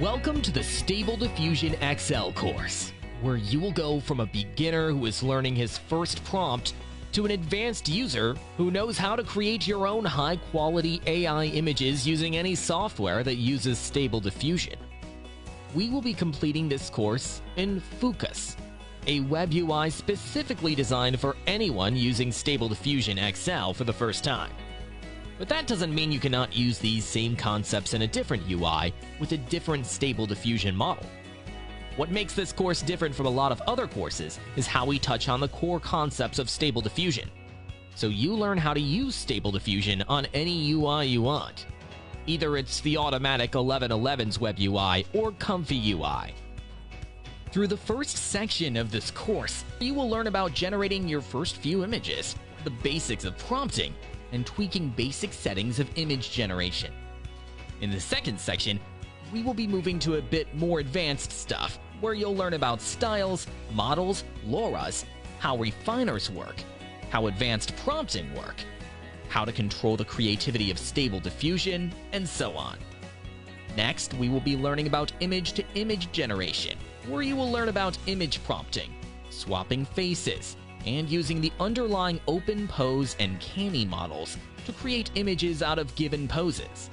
Welcome to the Stable Diffusion XL course, where you will go from a beginner who is learning his first prompt to an advanced user who knows how to create your own high-quality AI images using any software that uses Stable Diffusion. We will be completing this course in pocus, a web UI specifically designed for anyone using Stable Diffusion XL for the first time. But that doesn't mean you cannot use these same concepts in a different UI with a different Stable Diffusion model. What makes this course different from a lot of other courses is how we touch on the core concepts of Stable Diffusion. So you learn how to use Stable Diffusion on any UI you want. Either it's the automatic 1111's web UI or Comfy UI. Through the first section of this course, you will learn about generating your first few images, the basics of prompting, and tweaking basic settings of image generation. In the second section, we will be moving to a bit more advanced stuff, where you'll learn about styles, models, LoRa's, how refiners work, how advanced prompting work, how to control the creativity of Stable Diffusion, and so on. Next, we will be learning about image-to-image generation, where you will learn about image prompting, swapping faces, and using the underlying open pose and canny models to create images out of given poses.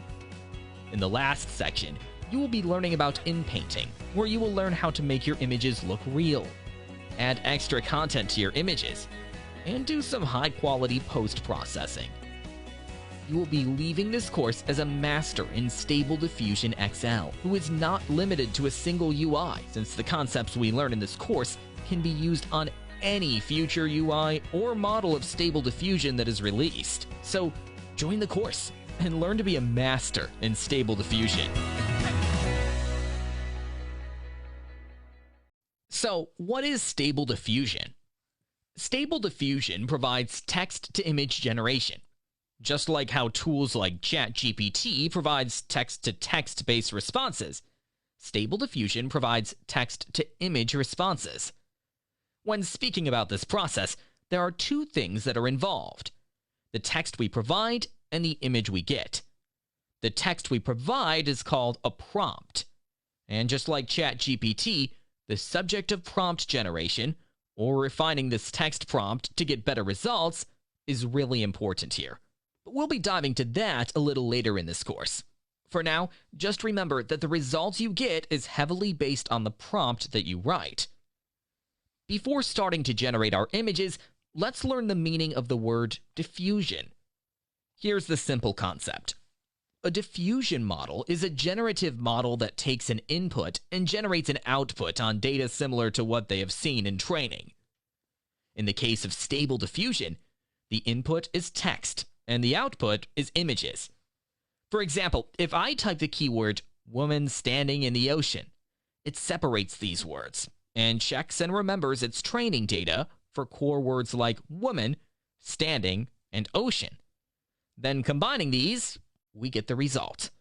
In the last section, you will be learning about inpainting, where you will learn how to make your images look real, add extra content to your images, and do some high-quality post-processing. You will be leaving this course as a master in Stable Diffusion XL, who is not limited to a single UI, since the concepts we learn in this course can be used on any future UI or model of Stable Diffusion that is released. So join the course and learn to be a master in Stable Diffusion. So what is Stable Diffusion? Stable Diffusion provides text-to-image generation. Just like how tools like ChatGPT provides text-to-text based responses, Stable Diffusion provides text-to-image responses. When speaking about this process, there are two things that are involved: the text we provide and the image we get. The text we provide is called a prompt. And just like ChatGPT, the subject of prompt generation, or refining this text prompt to get better results, is really important here. But we'll be diving to that a little later in this course. For now, just remember that the results you get is heavily based on the prompt that you write. Before starting to generate our images, let's learn the meaning of the word diffusion. Here's the simple concept. A diffusion model is a generative model that takes an input and generates an output on data similar to what they have seen in training. In the case of Stable Diffusion, the input is text and the output is images. For example, if I type the keyword "woman standing in the ocean," it separates these words and checks and remembers its training data for core words like woman, standing, and ocean. Then combining these, we get the result.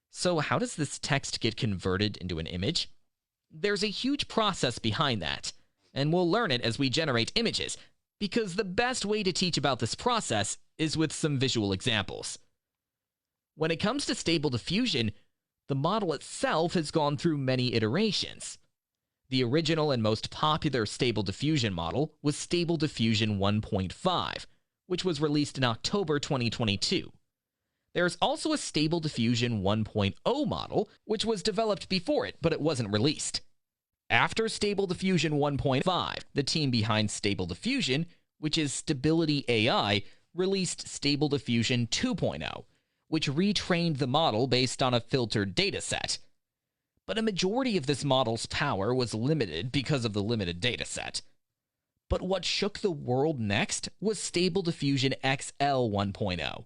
So how does this text get converted into an image? There's a huge process behind that, and we'll learn it as we generate images, because the best way to teach about this process is with some visual examples. When it comes to Stable Diffusion, the model itself has gone through many iterations. The original and most popular Stable Diffusion model was Stable Diffusion 1.5, which was released in October 2022. There's also a Stable Diffusion 1.0 model, which was developed before it, but it wasn't released. After Stable Diffusion 1.5, the team behind Stable Diffusion, which is Stability AI, released Stable Diffusion 2.0, which retrained the model based on a filtered dataset. But a majority of this model's power was limited because of the limited dataset. But what shook the world next was Stable Diffusion XL 1.0,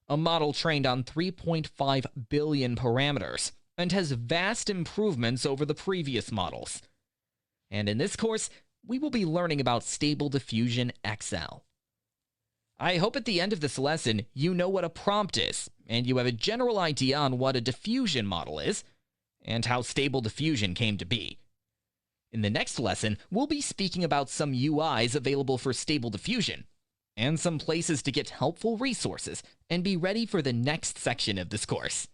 a model trained on 3.5 billion parameters and has vast improvements over the previous models. And in this course, we will be learning about Stable Diffusion XL. I hope at the end of this lesson you know what a prompt is, and you have a general idea on what a diffusion model is, and how Stable Diffusion came to be. In the next lesson, we'll be speaking about some UIs available for Stable Diffusion, and some places to get helpful resources and be ready for the next section of this course.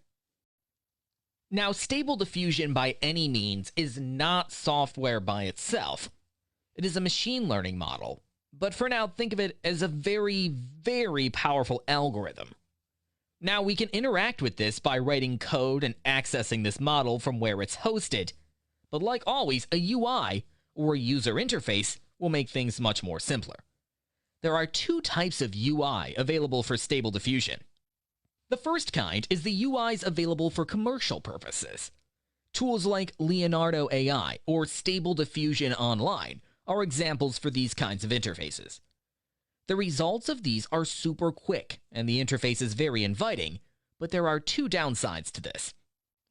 Now, Stable Diffusion by any means is not software by itself. It is a machine learning model, but for now think of it as a very, very powerful algorithm. Now, we can interact with this by writing code and accessing this model from where it's hosted, but like always, a UI, or a user interface, will make things much more simpler. There are two types of UI available for Stable Diffusion. The first kind is the UIs available for commercial purposes. Tools like Leonardo AI or Stable Diffusion Online are examples for these kinds of interfaces. The results of these are super quick, and the interface is very inviting, but there are two downsides to this.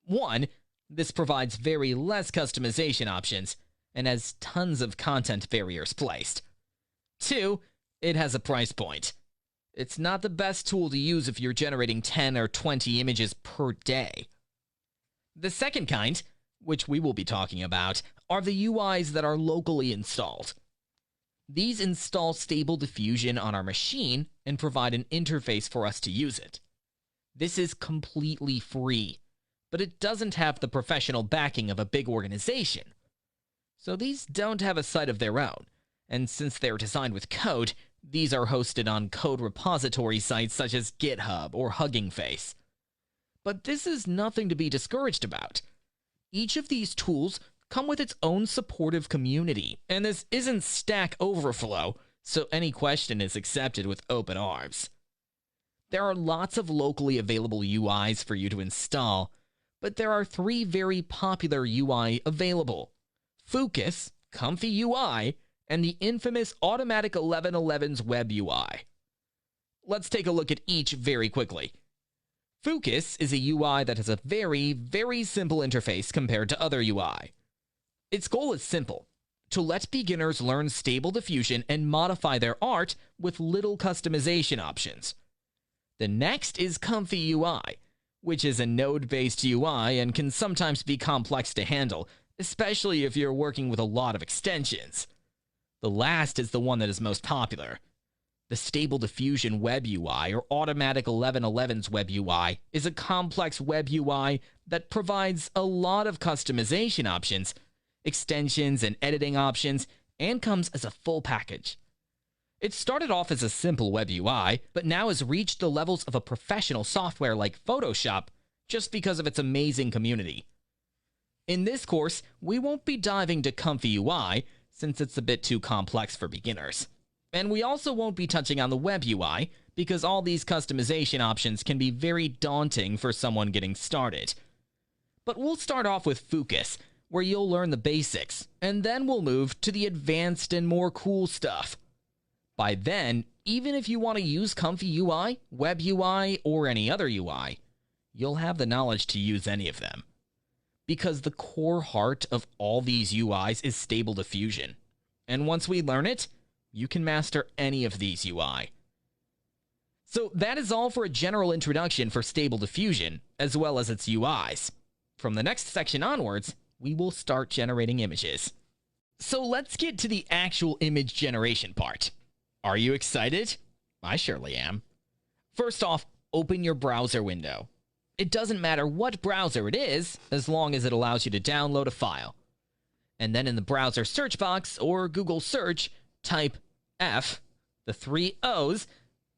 One, this provides very less customization options, and has tons of content barriers placed. Two, it has a price point. It's not the best tool to use if you're generating 10 or 20 images per day. The second kind, which we will be talking about, are the UIs that are locally installed. These install Stable Diffusion on our machine and provide an interface for us to use it. This is completely free, but it doesn't have the professional backing of a big organization. So these don't have a site of their own, and since they're designed with code, these are hosted on code repository sites such as GitHub or Hugging Face. But this is nothing to be discouraged about. Each of these tools come with its own supportive community, and this isn't Stack Overflow, so any question is accepted with open arms. There are lots of locally available UIs for you to install, but there are three very popular UI available: Pocus, Comfy UI, and the infamous Automatic 1111's Web UI. Let's take a look at each very quickly. Pocus is a UI that has a very, very simple interface compared to other UI. Its goal is simple: to let beginners learn Stable Diffusion and modify their art with little customization options. The next is Comfy UI, which is a node-based UI and can sometimes be complex to handle, especially if you're working with a lot of extensions. The last is the one that is most popular. The Stable Diffusion Web UI, or Automatic 1111's Web UI, is a complex web UI that provides a lot of customization options, extensions and editing options, and comes as a full package. It started off as a simple web UI, but now has reached the levels of a professional software like Photoshop just because of its amazing community. In this course, we won't be diving to Comfy UI, since it's a bit too complex for beginners. And we also won't be touching on the Web UI, because all these customization options can be very daunting for someone getting started. But we'll start off with Pocus, where you'll learn the basics, and then we'll move to the advanced and more cool stuff. By then, even if you want to use Comfy UI, Web UI, or any other UI, you'll have the knowledge to use any of them. Because the core heart of all these UIs is Stable Diffusion. And once we learn it, you can master any of these UI. So that is all for a general introduction for Stable Diffusion, as well as its UIs. From the next section onwards, we will start generating images. So let's get to the actual image generation part. Are you excited? I surely am. First off, open your browser window. It doesn't matter what browser it is, as long as it allows you to download a file. And then in the browser search box or Google search, type F, the 3 O's,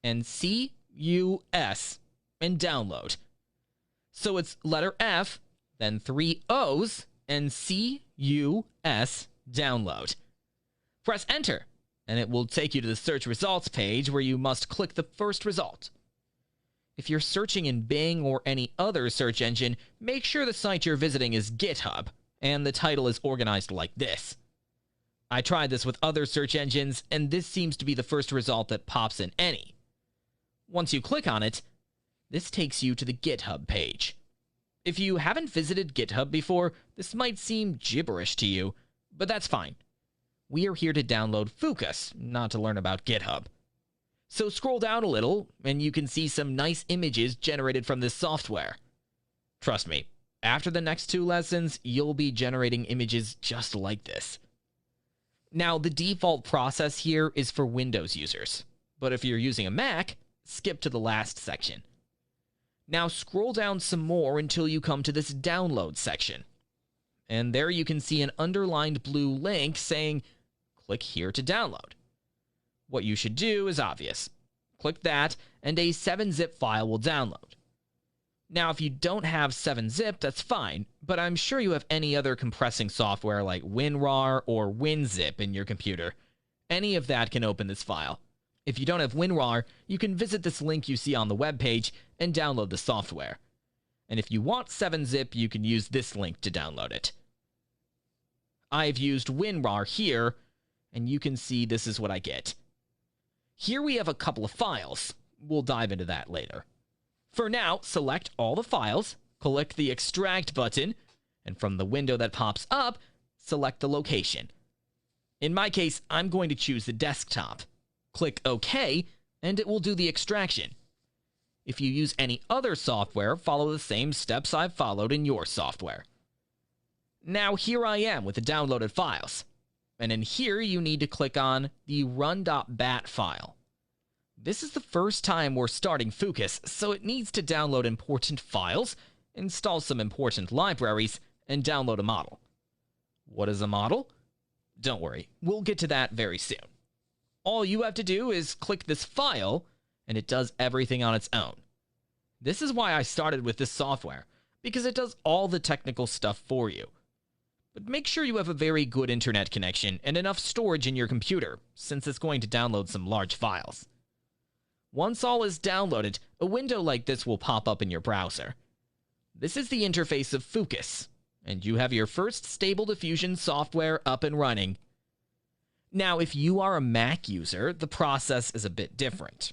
and C-U-S, and download. So it's letter F, then 3 O's, and C-U-S, download. Press enter, and it will take you to the search results page where you must click the first result. If you're searching in Bing or any other search engine, make sure the site you're visiting is GitHub, and the title is organized like this. I tried this with other search engines, and this seems to be the first result that pops in any. Once you click on it, this takes you to the GitHub page. If you haven't visited GitHub before, this might seem gibberish to you, but that's fine. We are here to download Pocus, not to learn about GitHub. So scroll down a little, and you can see some nice images generated from this software. Trust me, after the next 2 lessons, you'll be generating images just like this. Now, the default process here is for Windows users, but if you're using a Mac, skip to the last section. Now scroll down some more until you come to this download section. And there you can see an underlined blue link saying, click here to download. What you should do is obvious. Click that, and a 7-zip file will download. Now, if you don't have 7-zip, that's fine, but I'm sure you have any other compressing software like WinRAR or WinZip in your computer. Any of that can open this file. If you don't have WinRAR, you can visit this link you see on the webpage and download the software. And if you want 7-zip, you can use this link to download it. I've used WinRAR here, and you can see this is what I get. Here we have a couple of files. We'll dive into that later. For now, select all the files, click the Extract button, and from the window that pops up, select the location. In my case, I'm going to choose the desktop. Click OK, and it will do the extraction. If you use any other software, follow the same steps I've followed in your software. Now here I am with the downloaded files. And in here, you need to click on the run.bat file. This is the first time we're starting pocus, so it needs to download important files, install some important libraries, and download a model. What is a model? Don't worry, we'll get to that very soon. All you have to do is click this file, and it does everything on its own. This is why I started with this software, because it does all the technical stuff for you. But make sure you have a very good internet connection and enough storage in your computer, since it's going to download some large files. Once all is downloaded, a window like this will pop up in your browser. This is the interface of pocus, and you have your first Stable Diffusion software up and running. Now, if you are a Mac user, the process is a bit different.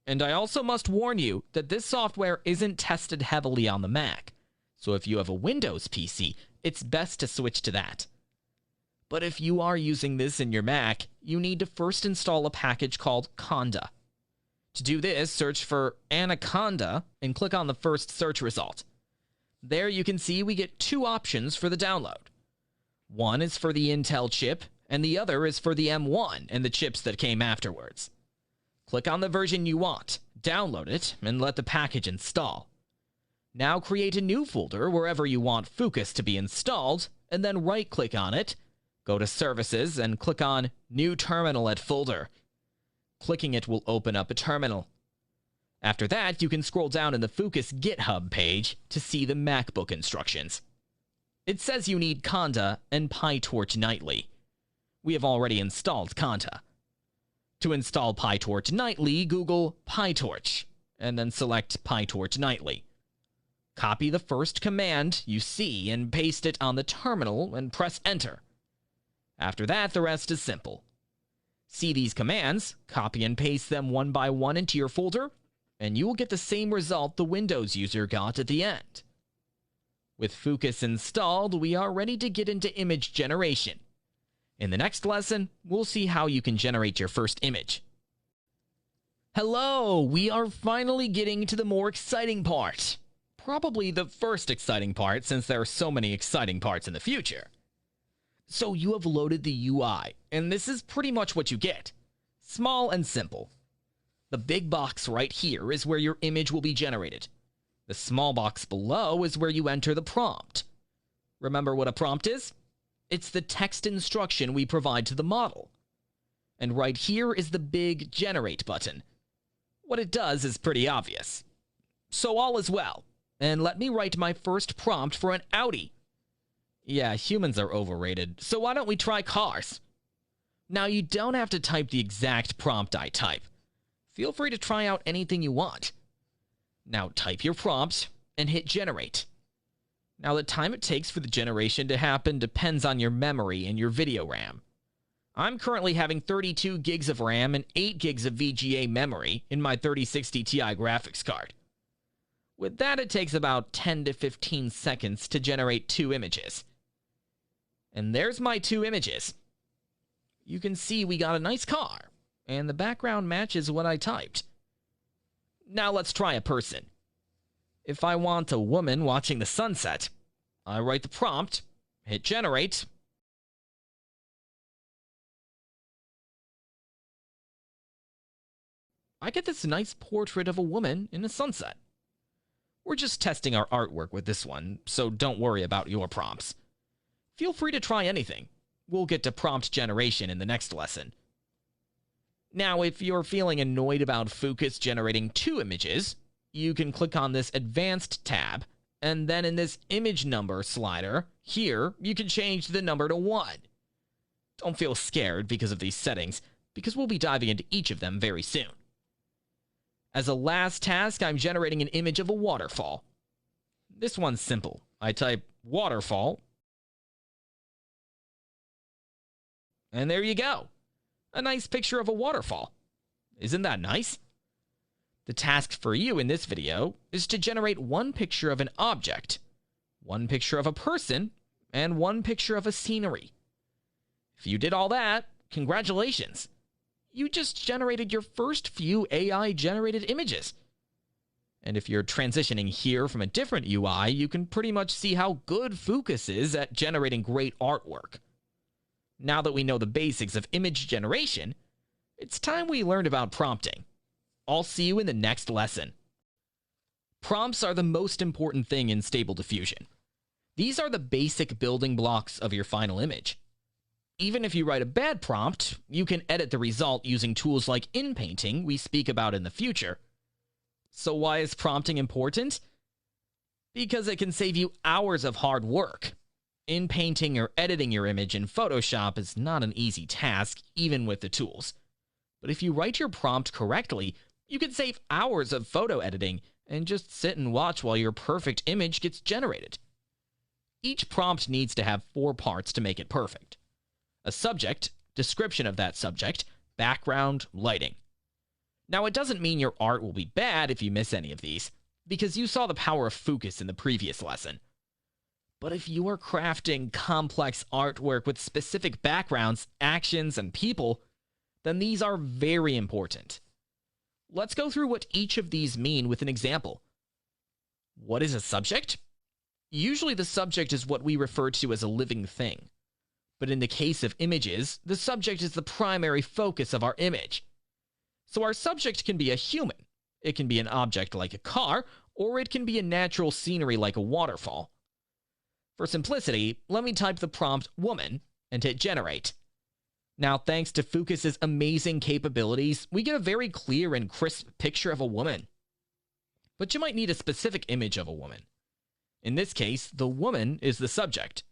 And I also must warn you that this software isn't tested heavily on the Mac, so if you have a Windows PC, it's best to switch to that. But if you are using this in your Mac, you need to first install a package called Conda. To do this, search for Anaconda and click on the first search result. There you can see we get two options for the download. One is for the Intel chip, and the other is for the M1 and the chips that came afterwards. Click on the version you want, download it, and let the package install. Now create a new folder wherever you want pocus to be installed, and then right-click on it, go to Services, and click on New Terminal at Folder. Clicking it will open up a terminal. After that, you can scroll down in the pocus GitHub page to see the MacBook instructions. It says you need Conda and PyTorch Nightly. We have already installed Conda. To install PyTorch Nightly, Google PyTorch, and then select PyTorch Nightly. Copy the first command you see and paste it on the terminal and press Enter. After that, the rest is simple. See these commands, copy and paste them one by one into your folder, and you will get the same result the Windows user got at the end. With pocus installed, we are ready to get into image generation. In the next lesson, we'll see how you can generate your first image. Hello, we are finally getting to the more exciting part. Probably the first exciting part, since there are so many exciting parts in the future. So you have loaded the UI, and this is pretty much what you get. Small and simple. The big box right here is where your image will be generated. The small box below is where you enter the prompt. Remember what a prompt is? It's the text instruction we provide to the model. And right here is the big Generate button. What it does is pretty obvious. So all is well, and let me write my first prompt for an Audi. Yeah, humans are overrated, so why don't we try cars? Now, you don't have to type the exact prompt I type. Feel free to try out anything you want. Now type your prompt and hit Generate. Now the time it takes for the generation to happen depends on your memory and your video RAM. I'm currently having 32 gigs of RAM and 8 gigs of VGA memory in my 3060 Ti graphics card. With that, it takes about 10 to 15 seconds to generate 2 images. And there's my 2 images. You can see we got a nice car, and the background matches what I typed. Now let's try a person. If I want a woman watching the sunset, I write the prompt, hit Generate. I get this nice portrait of a woman in a sunset. We're just testing our artwork with this one, so don't worry about your prompts. Feel free to try anything. We'll get to prompt generation in the next lesson. Now, if you're feeling annoyed about Focus generating 2 images, you can click on this Advanced tab, and then in this Image Number slider, here, you can change the number to 1. Don't feel scared because of these settings, because we'll be diving into each of them very soon. As a last task, I'm generating an image of a waterfall. This one's simple. I type waterfall, and there you go. A nice picture of a waterfall. Isn't that nice? The task for you in this video is to generate 1 picture of an object, 1 picture of a person, and 1 picture of a scenery. If you did all that, congratulations. You just generated your first few AI-generated images. And if you're transitioning here from a different UI, you can pretty much see how good Focus is at generating great artwork. Now that we know the basics of image generation, it's time we learned about prompting. I'll see you in the next lesson. Prompts are the most important thing in Stable Diffusion. These are the basic building blocks of your final image. Even if you write a bad prompt, you can edit the result using tools like inpainting we speak about in the future. So why is prompting important? Because it can save you hours of hard work. Inpainting or editing your image in Photoshop is not an easy task, even with the tools. But if you write your prompt correctly, you can save hours of photo editing and just sit and watch while your perfect image gets generated. Each prompt needs to have 4 parts to make it perfect. A subject, description of that subject, background, lighting. Now, it doesn't mean your art will be bad if you miss any of these, because you saw the power of Focus in the previous lesson. But if you are crafting complex artwork with specific backgrounds, actions, and people, then these are very important. Let's go through what each of these mean with an example. What is a subject? Usually the subject is what we refer to as a living thing. But in the case of images, the subject is the primary focus of our image. So our subject can be a human. It can be an object like a car, or it can be a natural scenery like a waterfall. For simplicity, let me type the prompt woman and hit generate. Now, thanks to Focus's amazing capabilities, we get a very clear and crisp picture of a woman. But you might need a specific image of a woman. In this case, the woman is the subject.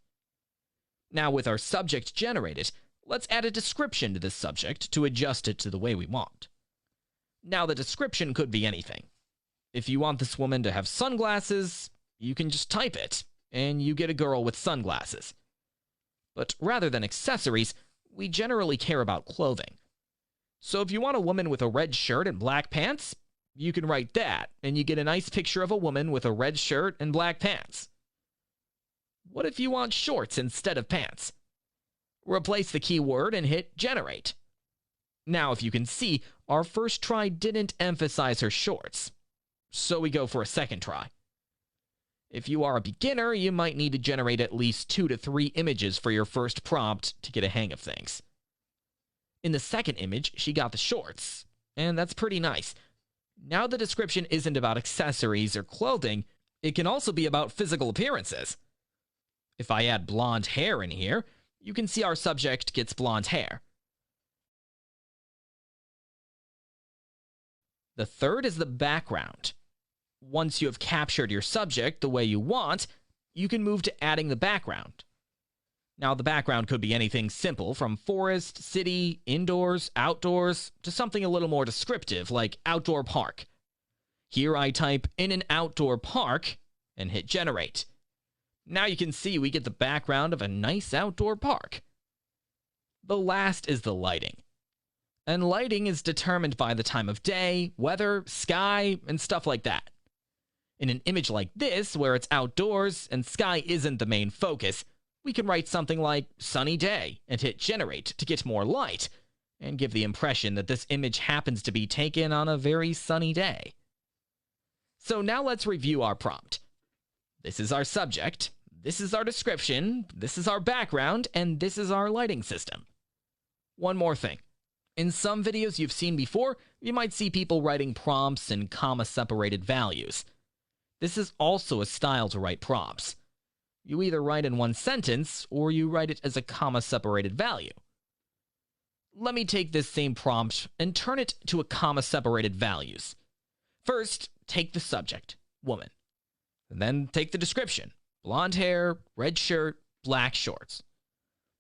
Now, with our subject generated, let's add a description to this subject to adjust it to the way we want. Now, the description could be anything. If you want this woman to have sunglasses, you can just type it, and you get a girl with sunglasses. But rather than accessories, we generally care about clothing. So if you want a woman with a red shirt and black pants, you can write that, and you get a nice picture of a woman with a red shirt and black pants. What if you want shorts instead of pants? Replace the keyword and hit generate. Now, if you can see, our first try didn't emphasize her shorts, so we go for a second try. If you are a beginner, you might need to generate at least 2 to 3 images for your first prompt to get a hang of things. In the second image, she got the shorts, and that's pretty nice. Now the description isn't about accessories or clothing, it can also be about physical appearances. If I add blonde hair in here, you can see our subject gets blonde hair. The third is the background. Once you have captured your subject the way you want, you can move to adding the background. Now, the background could be anything simple from forest, city, indoors, outdoors, to something a little more descriptive like outdoor park. Here I type in an outdoor park and hit generate. Now you can see we get the background of a nice outdoor park. The last is the lighting. And lighting is determined by the time of day, weather, sky, and stuff like that. In an image like this, where it's outdoors and sky isn't the main focus, we can write something like sunny day and hit generate to get more light and give the impression that this image happens to be taken on a very sunny day. So now let's review our prompt. This is our subject, this is our description, this is our background, and this is our lighting system. One more thing. In some videos you've seen before, you might see people writing prompts in comma-separated values. This is also a style to write prompts. You either write in one sentence, or you write it as a comma-separated value. Let me take this same prompt and turn it to a comma-separated values. First, take the subject, woman. And then take the description, blonde hair, red shirt, black shorts.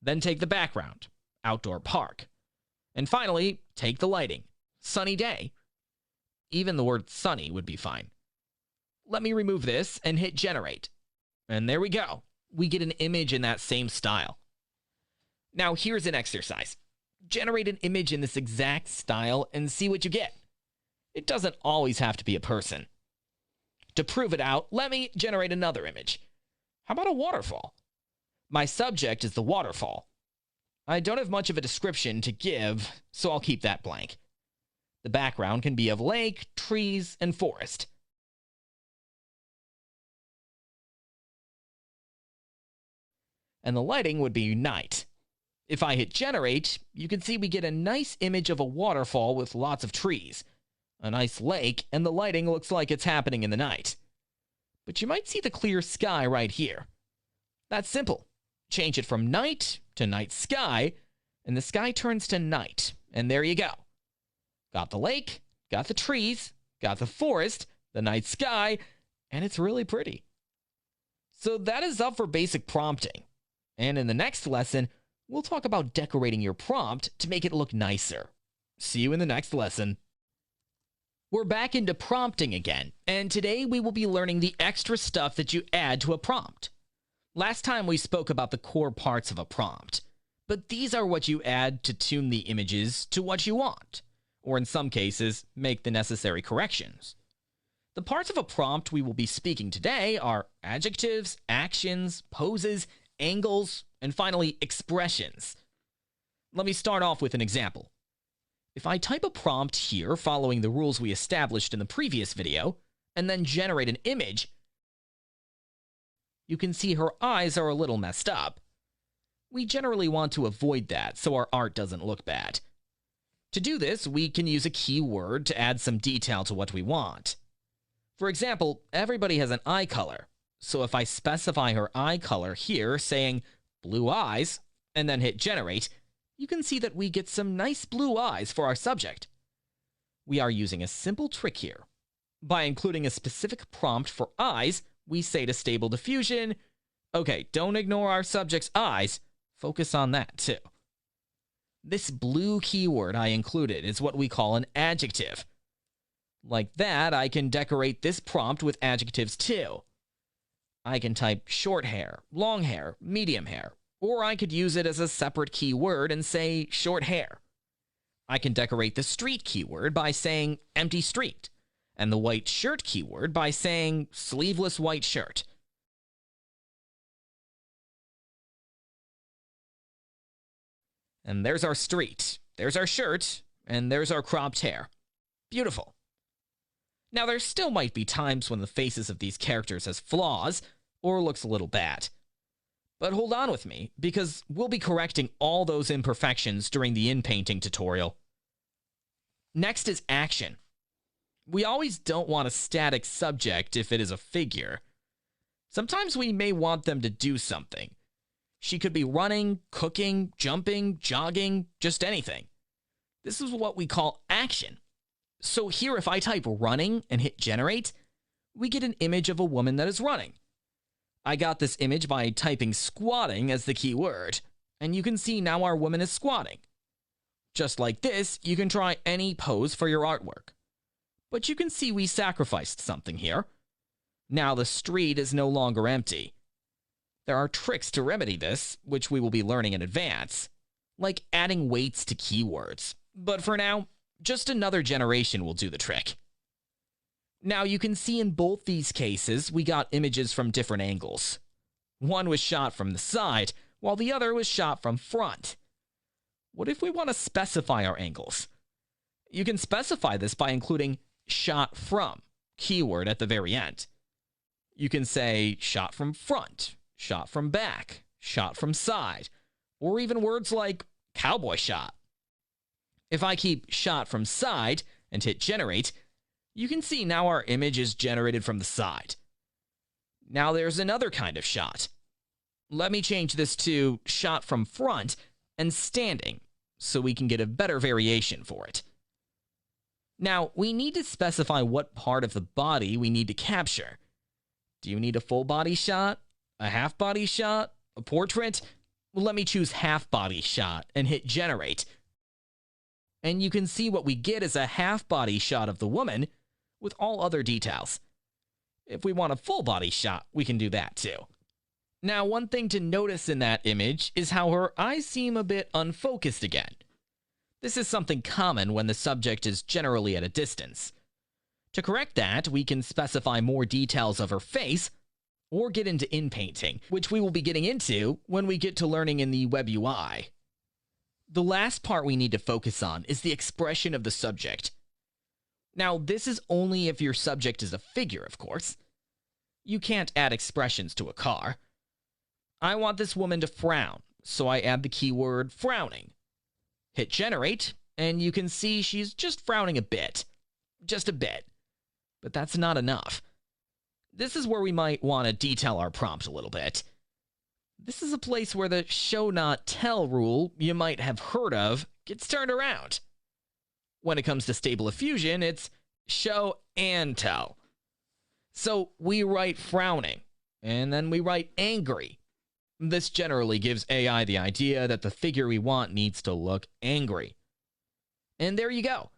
Then take the background, outdoor park. And finally, take the lighting, sunny day. Even the word sunny would be fine. Let me remove this and hit generate. And there we go. We get an image in that same style. Now here's an exercise. Generate an image in this exact style and see what you get. It doesn't always have to be a person. To prove it out, let me generate another image. How about a waterfall? My subject is the waterfall. I don't have much of a description to give, so I'll keep that blank. The background can be of lake, trees, and forest. And the lighting would be night. If I hit generate, you can see we get a nice image of a waterfall with lots of trees, a nice lake, and the lighting looks like it's happening in the night. But you might see the clear sky right here. That's simple. Change it from night to night sky, and the sky turns to night, and there you go. Got the lake, got the trees, got the forest, the night sky, and it's really pretty. So that is up for basic prompting. And in the next lesson, we'll talk about decorating your prompt to make it look nicer. See you in the next lesson. We're back into prompting again, and today we will be learning the extra stuff that you add to a prompt. Last time we spoke about the core parts of a prompt, but these are what you add to tune the images to what you want, or in some cases, make the necessary corrections. The parts of a prompt we will be speaking today are adjectives, actions, poses, angles, and finally, expressions. Let me start off with an example. If I type a prompt here following the rules we established in the previous video, and then generate an image, you can see her eyes are a little messed up. We generally want to avoid that so our art doesn't look bad. To do this, we can use a keyword to add some detail to what we want. For example, everybody has an eye color. So if I specify her eye color here, saying blue eyes, and then hit generate, you can see that we get some nice blue eyes for our subject. We are using a simple trick here. By including a specific prompt for eyes, we say to Stable Diffusion, okay, don't ignore our subject's eyes, focus on that too. This blue keyword I included is what we call an adjective. Like that, I can decorate this prompt with adjectives too. I can type short hair, long hair, medium hair, or I could use it as a separate keyword and say short hair. I can decorate the street keyword by saying empty street, and the white shirt keyword by saying sleeveless white shirt. And there's our street, there's our shirt, and there's our cropped hair. Beautiful. Now there still might be times when the faces of these characters has flaws, or looks a little bad. But hold on with me, because we'll be correcting all those imperfections during the in-painting tutorial. Next is action. We always don't want a static subject if it is a figure. Sometimes we may want them to do something. She could be running, cooking, jumping, jogging, just anything. This is what we call action. So here if I type running and hit generate, we get an image of a woman that is running. I got this image by typing squatting as the keyword, and you can see now our woman is squatting. Just like this, you can try any pose for your artwork. But you can see we sacrificed something here. Now the street is no longer empty. There are tricks to remedy this, which we will be learning in advance, like adding weights to keywords. But for now, just another generation will do the trick. Now you can see in both these cases, we got images from different angles. One was shot from the side, while the other was shot from front. What if we want to specify our angles? You can specify this by including shot from keyword at the very end. You can say shot from front, shot from back, shot from side, or even words like cowboy shot. If I keep shot from side and hit generate, you can see now our image is generated from the side. Now there's another kind of shot. Let me change this to shot from front and standing so we can get a better variation for it. Now, we need to specify what part of the body we need to capture. Do you need a full body shot? A half body shot? A portrait? Well, let me choose half body shot and hit generate. And you can see what we get is a half body shot of the woman with all other details. If we want a full body shot, we can do that too. Now, one thing to notice in that image is how her eyes seem a bit unfocused again. This is something common when the subject is generally at a distance. To correct that, we can specify more details of her face or get into inpainting, which we will be getting into when we get to learning in the web UI. The last part we need to focus on is the expression of the subject. Now, this is only if your subject is a figure, of course. You can't add expressions to a car. I want this woman to frown, so I add the keyword frowning. Hit generate, and you can see she's just frowning a bit. Just a bit. But that's not enough. This is where we might want to detail our prompt a little bit. This is a place where the show not tell rule you might have heard of gets turned around. When it comes to Stable Diffusion, it's show and tell. So we write frowning, and then we write angry. This generally gives AI the idea that the figure we want needs to look angry. And there you go.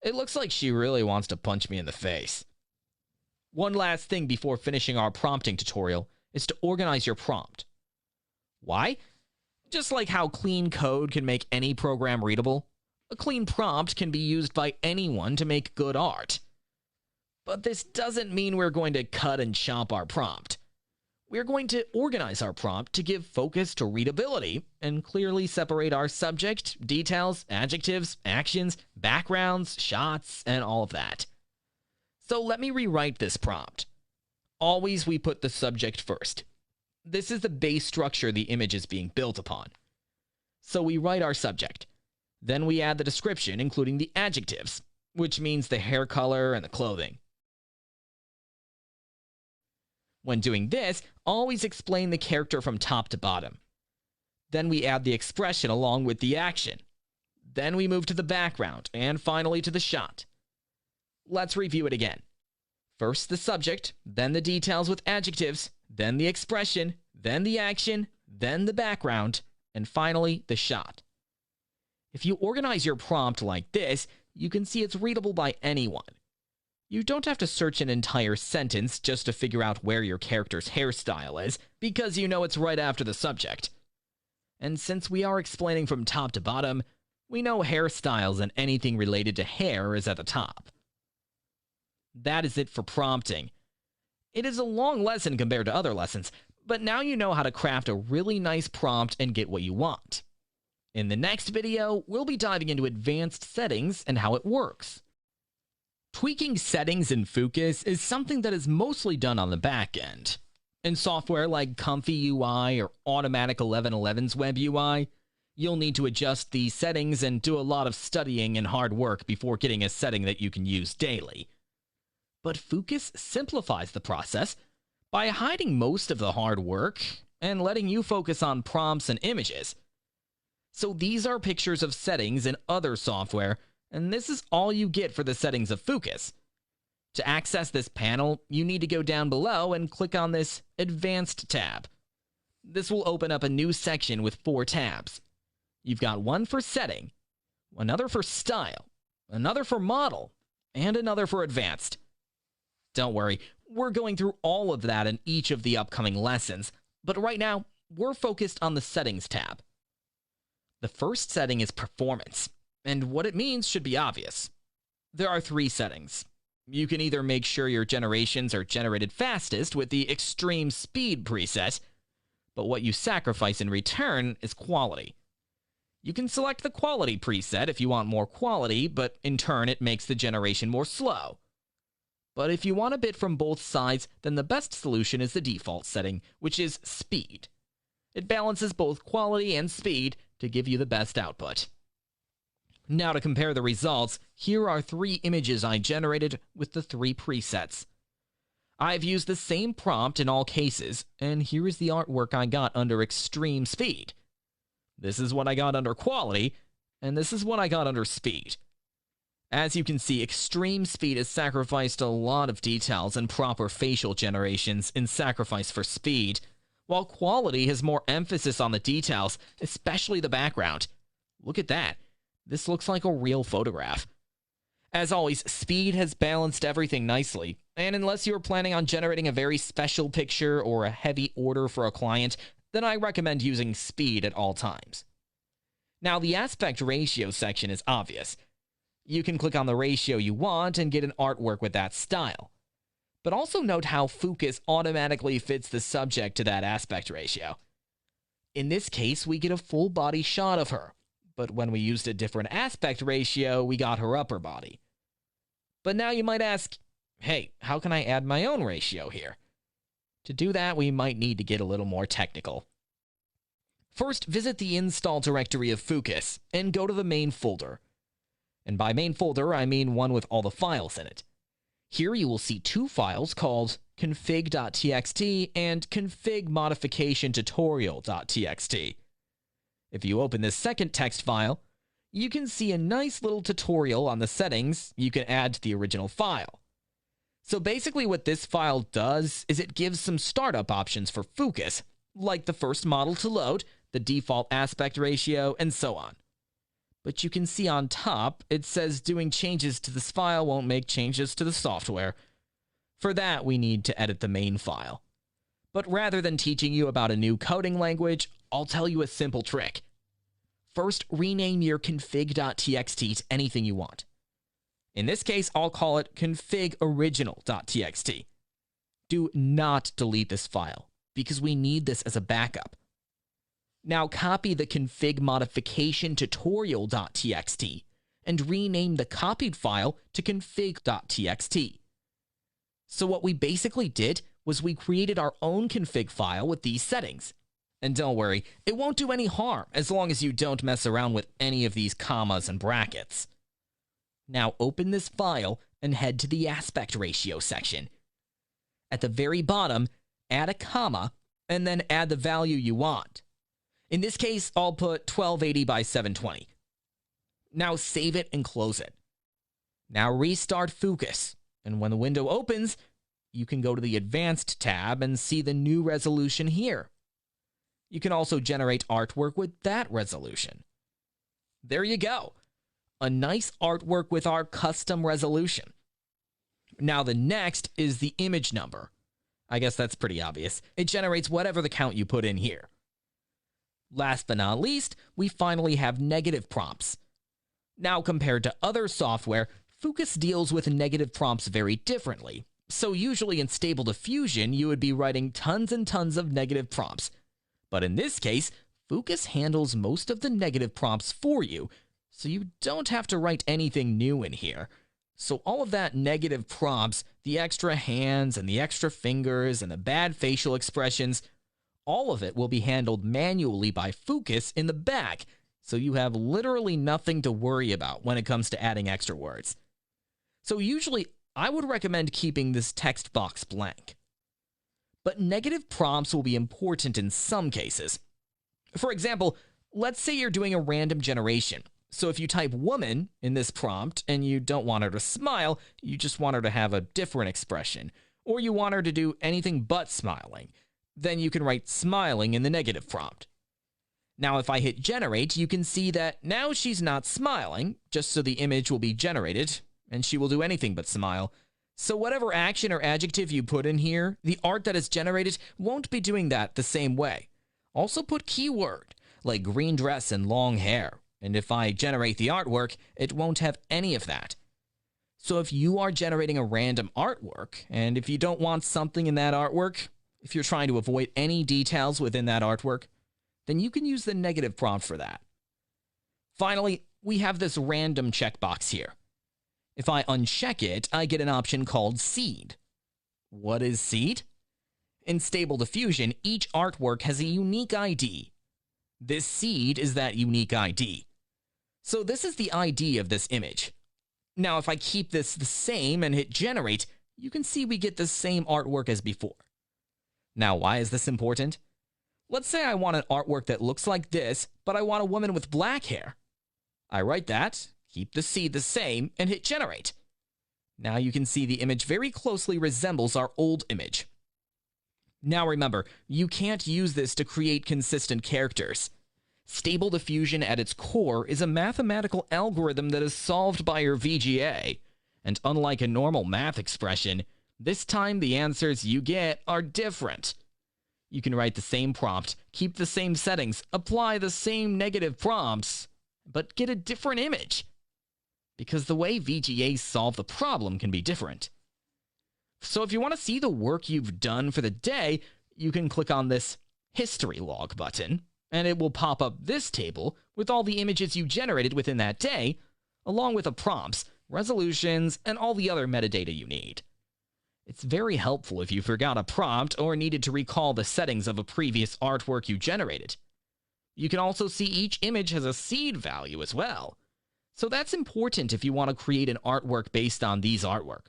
It looks like she really wants to punch me in the face. One last thing before finishing our prompting tutorial is to organize your prompt. Why? Just like how clean code can make any program readable, a clean prompt can be used by anyone to make good art. But this doesn't mean we're going to cut and chop our prompt. We're going to organize our prompt to give focus to readability and clearly separate our subject, details, adjectives, actions, backgrounds, shots, and all of that. So let me rewrite this prompt. Always we put the subject first. This is the base structure the image is being built upon. So we write our subject. Then we add the description, including the adjectives, which means the hair color and the clothing. When doing this, always explain the character from top to bottom. Then we add the expression along with the action. Then we move to the background, and finally to the shot. Let's review it again. First the subject, then the details with adjectives, then the expression, then the action, then the background, and finally the shot. If you organize your prompt like this, you can see it's readable by anyone. You don't have to search an entire sentence just to figure out where your character's hairstyle is, because you know it's right after the subject. And since we are explaining from top to bottom, we know hairstyles and anything related to hair is at the top. That is it for prompting. It is a long lesson compared to other lessons, but now you know how to craft a really nice prompt and get what you want. In the next video, we'll be diving into advanced settings and how it works. Tweaking settings in Focus is something that is mostly done on the back end. In software like Comfy UI or Automatic 1111's Web UI, you'll need to adjust the settings and do a lot of studying and hard work before getting a setting that you can use daily. But Focus simplifies the process by hiding most of the hard work and letting you focus on prompts and images. So these are pictures of settings in other software, and this is all you get for the settings of Focus. To access this panel, you need to go down below and click on this Advanced tab. This will open up a new section with 4 tabs. You've got one for setting, another for style, another for model, and another for advanced. Don't worry, we're going through all of that in each of the upcoming lessons, but right now, we're focused on the Settings tab. The first setting is Performance, and what it means should be obvious. There are 3 settings. You can either make sure your generations are generated fastest with the Extreme Speed preset, but what you sacrifice in return is quality. You can select the Quality preset if you want more quality, but in turn it makes the generation more slow. But if you want a bit from both sides, then the best solution is the default setting, which is Speed. It balances both quality and speed to give you the best output. Now to compare the results, here are 3 images I generated with the 3 presets. I've used the same prompt in all cases, and here is the artwork I got under extreme speed. This is what I got under quality, and this is what I got under speed. As you can see, extreme speed has sacrificed a lot of details and proper facial generations in sacrifice for speed, while quality has more emphasis on the details, especially the background. Look at that. This looks like a real photograph. As always, speed has balanced everything nicely, and unless you're planning on generating a very special picture or a heavy order for a client, then I recommend using speed at all times. Now, the aspect ratio section is obvious. You can click on the ratio you want and get an artwork with that style. But also note how focus automatically fits the subject to that aspect ratio. In this case, we get a full body shot of her, but when we used a different aspect ratio, we got her upper body. But now you might ask, hey, how can I add my own ratio here? To do that, we might need to get a little more technical. First, visit the install directory of Focus and go to the main folder. And by main folder, I mean one with all the files in it. Here you will see two files called config.txt and config-modification-tutorial.txt. If you open this second text file, you can see a nice little tutorial on the settings you can add to the original file. So basically what this file does is it gives some startup options for Focus, like the first model to load, the default aspect ratio, and so on. But you can see on top, it says doing changes to this file won't make changes to the software. For that, we need to edit the main file. But rather than teaching you about a new coding language, I'll tell you a simple trick. First, rename your config.txt to anything you want. In this case, I'll call it config-original.txt. Do not delete this file, because we need this as a backup. Now copy the config-modification-tutorial.txt and rename the copied file to config.txt. So what we basically did was we created our own config file with these settings. And don't worry, it won't do any harm as long as you don't mess around with any of these commas and brackets. Now open this file and head to the aspect ratio section. At the very bottom, add a comma and then add the value you want. In this case, I'll put 1280 by 720. Now save it and close it. Now restart Focus, and when the window opens, you can go to the Advanced tab and see the new resolution here. You can also generate artwork with that resolution. There you go. A nice artwork with our custom resolution. Now the next is the image number. I guess that's pretty obvious. It generates whatever the count you put in here. Last but not least, we finally have negative prompts. Now compared to other software, Focus deals with negative prompts very differently. So usually in Stable Diffusion, you would be writing tons and tons of negative prompts. But in this case, Focus handles most of the negative prompts for you, so you don't have to write anything new in here. So all of that negative prompts, the extra hands and the extra fingers and the bad facial expressions, all of it will be handled manually by Focus in the back, so you have literally nothing to worry about when it comes to adding extra words. So usually, I would recommend keeping this text box blank. But negative prompts will be important in some cases. For example, let's say you're doing a random generation. So if you type woman in this prompt and you don't want her to smile, you just want her to have a different expression, or you want her to do anything but smiling, then you can write smiling in the negative prompt. Now if I hit generate, you can see that now she's not smiling, just so the image will be generated, and she will do anything but smile. So whatever action or adjective you put in here, the art that is generated won't be doing that the same way. Also put keyword, like green dress and long hair, and if I generate the artwork, it won't have any of that. So if you are generating a random artwork, and if you don't want something in that artwork, if you're trying to avoid any details within that artwork, then you can use the negative prompt for that. Finally, we have this random checkbox here. If I uncheck it, I get an option called Seed. What is Seed? In Stable Diffusion, each artwork has a unique ID. This seed is that unique ID. So this is the ID of this image. Now if I keep this the same and hit generate, you can see we get the same artwork as before. Now, why is this important? Let's say I want an artwork that looks like this, but I want a woman with black hair. I write that, keep the seed the same, and hit generate. Now you can see the image very closely resembles our old image. Now remember, you can't use this to create consistent characters. Stable diffusion at its core is a mathematical algorithm that is solved by your VGA. And unlike a normal math expression, this time the answers you get are different. You can write the same prompt, keep the same settings, apply the same negative prompts, but get a different image. Because the way VGAs solve the problem can be different. So if you want to see the work you've done for the day, you can click on this History Log button, and it will pop up this table with all the images you generated within that day, along with the prompts, resolutions, and all the other metadata you need. It's very helpful if you forgot a prompt or needed to recall the settings of a previous artwork you generated. You can also see each image has a seed value as well. So that's important if you want to create an artwork based on these artwork.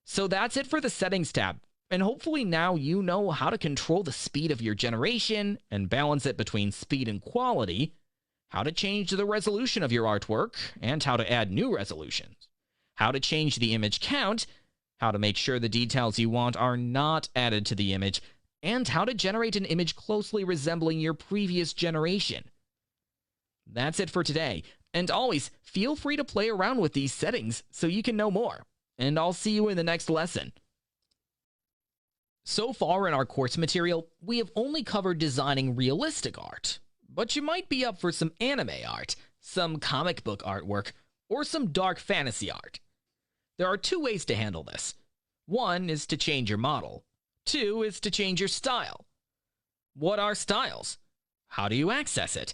So that's it for the Settings tab, and hopefully now you know how to control the speed of your generation and balance it between speed and quality, how to change the resolution of your artwork, and how to add new resolutions, how to change the image count, how to make sure the details you want are not added to the image, and how to generate an image closely resembling your previous generation. That's it for today, and always feel free to play around with these settings so you can know more, and I'll see you in the next lesson. So far in our course material, we have only covered designing realistic art, but you might be up for some anime art, some comic book artwork, or some dark fantasy art. There are two ways to handle this. One is to change your model. Two is to change your style. What are styles? How do you access it?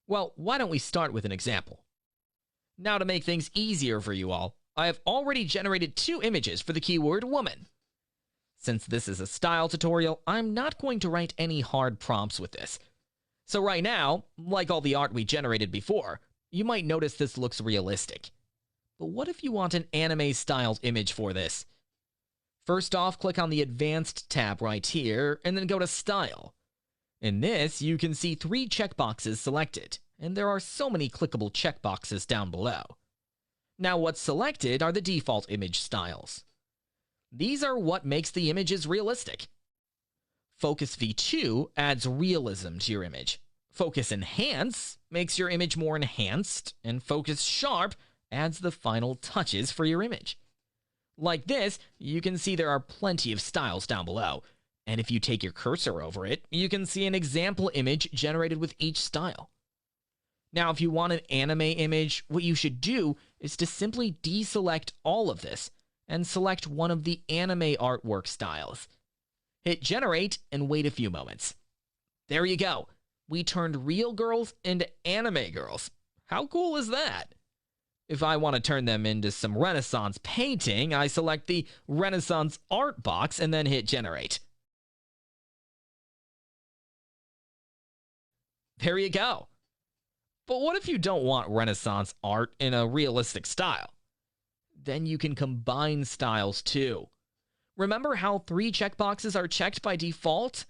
Well, why don't we start with an example? Now to make things easier for you all, I have already generated two images for the keyword woman. Since this is a style tutorial, I'm not going to write any hard prompts with this. So right now, like all the art we generated before, you might notice this looks realistic. But what if you want an anime-styled image for this? First off, click on the Advanced tab right here, and then go to Style. In this, you can see 3 checkboxes selected, and there are so many clickable checkboxes down below. Now what's selected are the default image styles. These are what makes the images realistic. Focus V2 adds realism to your image. Focus Enhance makes your image more enhanced, and Focus Sharp adds the final touches for your image. Like this, you can see there are plenty of styles down below, and if you take your cursor over it, you can see an example image generated with each style. Now, if you want an anime image, what you should do is to simply deselect all of this and select one of the anime artwork styles. Hit generate and wait a few moments. There you go. We turned real girls into anime girls. How cool is that? If I want to turn them into some Renaissance painting, I select the Renaissance art box and then hit generate. There you go. But what if you don't want Renaissance art in a realistic style? Then you can combine styles too. Remember how 3 checkboxes are checked by default?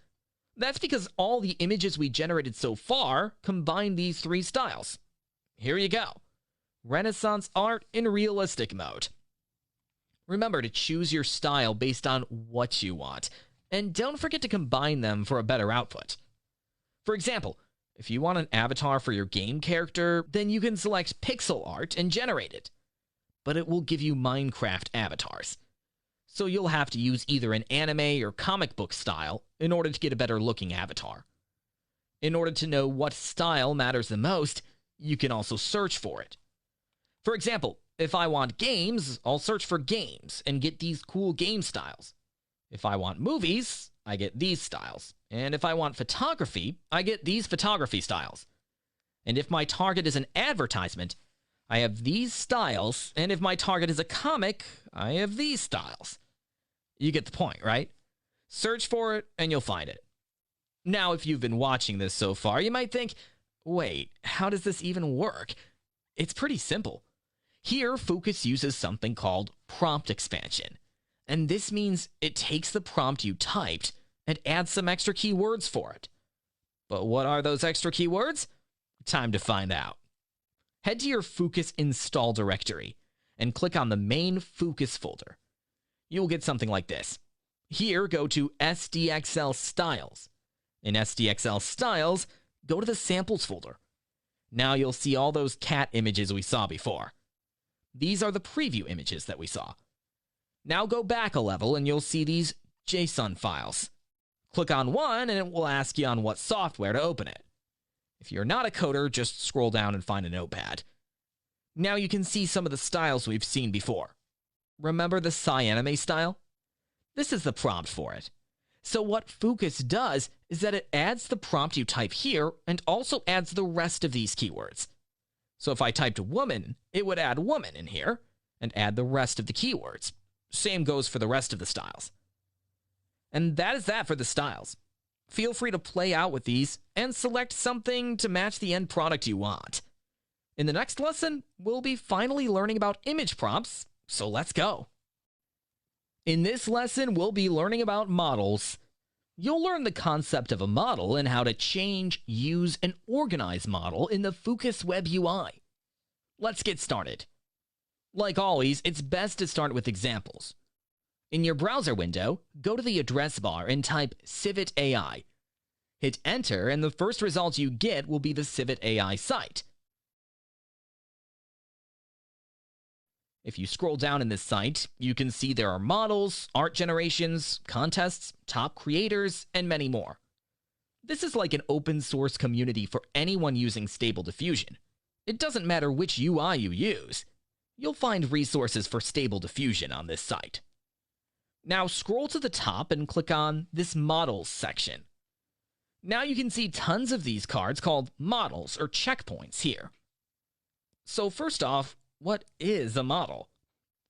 That's because all the images we generated so far combine these 3 styles. Here you go. Renaissance art in realistic mode. Remember to choose your style based on what you want, and don't forget to combine them for a better output. For example, if you want an avatar for your game character, then you can select pixel art and generate it. But it will give you Minecraft avatars. So you'll have to use either an anime or comic book style in order to get a better looking avatar. In order to know what style matters the most, you can also search for it. For example, if I want games, I'll search for games and get these cool game styles. If I want movies, I get these styles. And if I want photography, I get these photography styles. And if my target is an advertisement, I have these styles, and if my target is a comic, I have these styles. You get the point, right? Search for it, and you'll find it. Now, if you've been watching this so far, you might think, wait, how does this even work? It's pretty simple. Here, Focus uses something called prompt expansion. And this means it takes the prompt you typed and adds some extra keywords for it. But what are those extra keywords? Time to find out. Head to your pocus install directory and click on the main pocus folder. You'll get something like this. Here, go to SDXL styles. In SDXL styles, go to the samples folder. Now you'll see all those cat images we saw before. These are the preview images that we saw. Now go back a level and you'll see these JSON files. Click on one and it will ask you on what software to open it. If you're not a coder, just scroll down and find a notepad. Now you can see some of the styles we've seen before. Remember the SciAnime style? This is the prompt for it. So what pocus does is that it adds the prompt you type here and also adds the rest of these keywords. So if I typed woman, it would add woman in here and add the rest of the keywords. Same goes for the rest of the styles. And that is that for the styles. Feel free to play out with these and select something to match the end product you want. In the next lesson, we'll be finally learning about image prompts, so let's go. In this lesson, we'll be learning about models. You'll learn the concept of a model and how to change, use, and organize model in the pocus web UI. Let's get started. Like always, it's best to start with examples. In your browser window, go to the address bar and type Civit AI. Hit enter and the first result you get will be the Civit AI site. If you scroll down in this site, you can see there are models, art generations, contests, top creators, and many more. This is like an open source community for anyone using Stable Diffusion. It doesn't matter which UI you use. You'll find resources for Stable Diffusion on this site. Now scroll to the top and click on this Models section. Now you can see tons of these cards called models or checkpoints here. So first off, what is a model?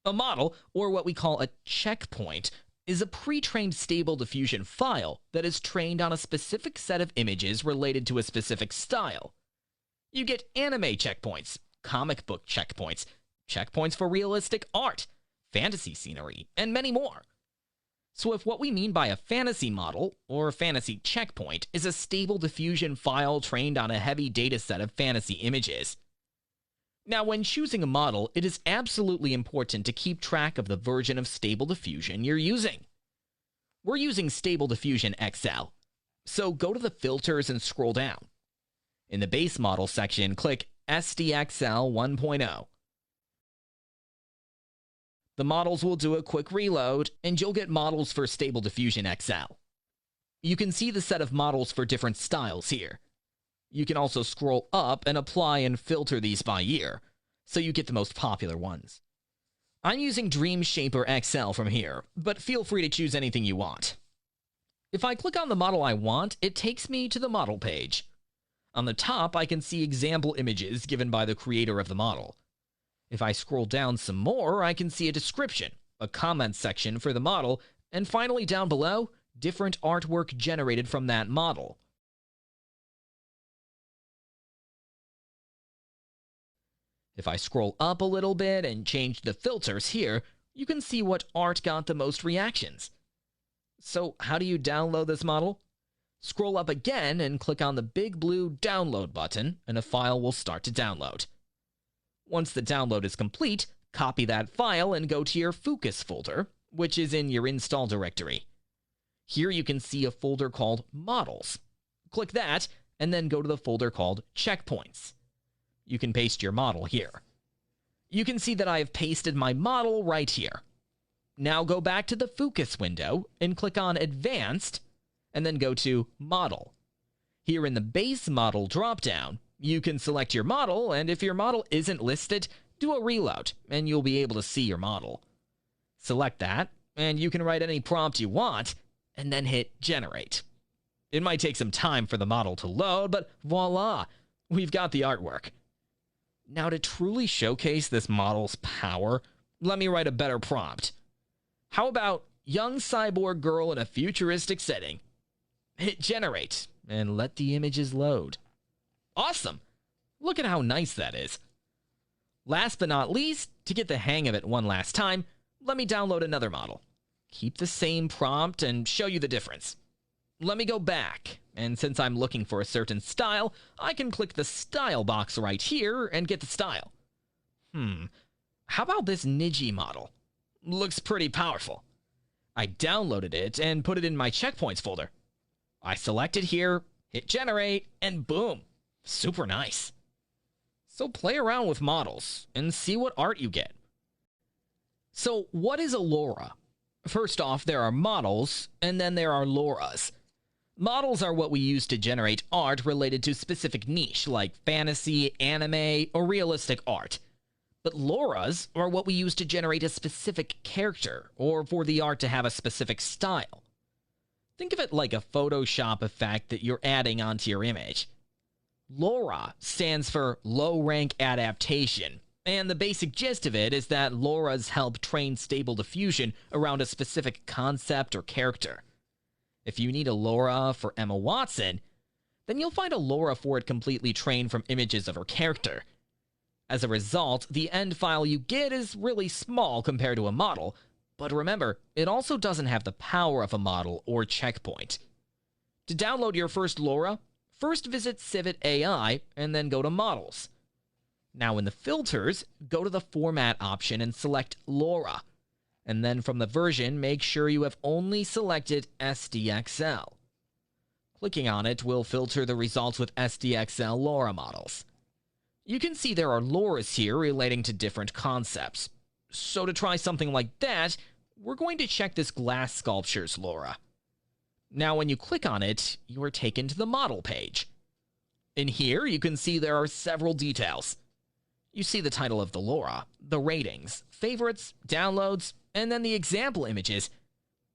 A model, or what we call a checkpoint, is a pre-trained Stable Diffusion file that is trained on a specific set of images related to a specific style. You get anime checkpoints, comic book checkpoints, checkpoints for realistic art, fantasy scenery, and many more. So if what we mean by a fantasy model, or fantasy checkpoint, is a Stable Diffusion file trained on a heavy dataset of fantasy images. Now when choosing a model, it is absolutely important to keep track of the version of Stable Diffusion you're using. We're using Stable Diffusion XL, so go to the filters and scroll down. In the base model section, click SDXL 1.0. The models will do a quick reload, and you'll get models for Stable Diffusion XL. You can see the set of models for different styles here. You can also scroll up and apply and filter these by year, so you get the most popular ones. I'm using Dream Shaper XL from here, but feel free to choose anything you want. If I click on the model I want, it takes me to the model page. On the top, I can see example images given by the creator of the model. If I scroll down some more, I can see a description, a comment section for the model, and finally down below, different artwork generated from that model. If I scroll up a little bit and change the filters here, you can see what art got the most reactions. So how do you download this model? Scroll up again and click on the big blue download button, and a file will start to download. Once the download is complete, copy that file and go to your pocus folder, which is in your install directory. Here you can see a folder called Models. Click that, and then go to the folder called Checkpoints. You can paste your model here. You can see that I have pasted my model right here. Now go back to the pocus window and click on Advanced, and then go to Model. Here in the Base Model dropdown, you can select your model, and if your model isn't listed, do a reload, and you'll be able to see your model. Select that, and you can write any prompt you want, and then hit Generate. It might take some time for the model to load, but voila, we've got the artwork. Now to truly showcase this model's power, let me write a better prompt. How about young cyborg girl in a futuristic setting? Hit Generate, and let the images load. Awesome! Look at how nice that is. Last but not least, to get the hang of it one last time, let me download another model. keep the same prompt and show you the difference. Let me go back, and since I'm looking for a certain style, I can click the style box right here and get the style. How about this Niji model? Looks pretty powerful. I downloaded it and put it in my checkpoints folder. I select it here, hit generate, and boom, super nice. So play around with models and see what art you get. So what is a LoRa? First off, there are models, and then there are LoRas. Models are what we use to generate art related to specific niche, like fantasy, anime, or realistic art. But LoRas are what we use to generate a specific character, or for the art to have a specific style. Think of it like a Photoshop effect that you're adding onto your image. LoRa stands for Low Rank Adaptation, and the basic gist of it is that LoRas help train Stable Diffusion around a specific concept or character. If you need a LoRa for Emma Watson, then you'll find a LoRa for it completely trained from images of her character. As a result, the end file you get is really small compared to a model, but remember, it also doesn't have the power of a model or checkpoint. To download your first LoRa, first visit Civit AI and then go to Models. Now in the filters, go to the Format option and select LoRa. And then from the version, make sure you have only selected SDXL. Clicking on it will filter the results with SDXL LoRa models. You can see there are LoRas here relating to different concepts. So to try something like that, we're going to check this glass sculptures LoRa. Now when you click on it, you are taken to the model page. In here, you can see there are several details. You see the title of the LoRa, the ratings, favorites, downloads, and then the example images.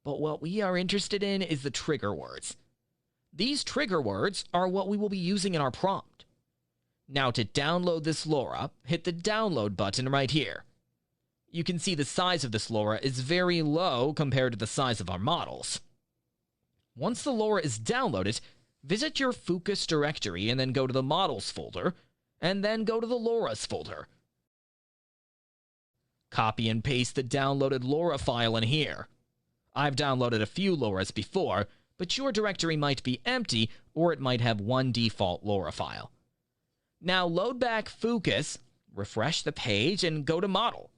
But what we are interested in is the trigger words. These trigger words are what we will be using in our prompt. Now to download this LoRa, hit the download button right here. You can see the size of this LoRa is very low compared to the size of our models. Once the LoRa is downloaded, visit your pocus directory and then go to the models folder, and then go to the LoRa's folder. Copy and paste the downloaded LoRa file in here. I've downloaded a few LoRas before, but your directory might be empty or it might have one default LoRa file. Now load back Pocus, refresh the page, and go to Model.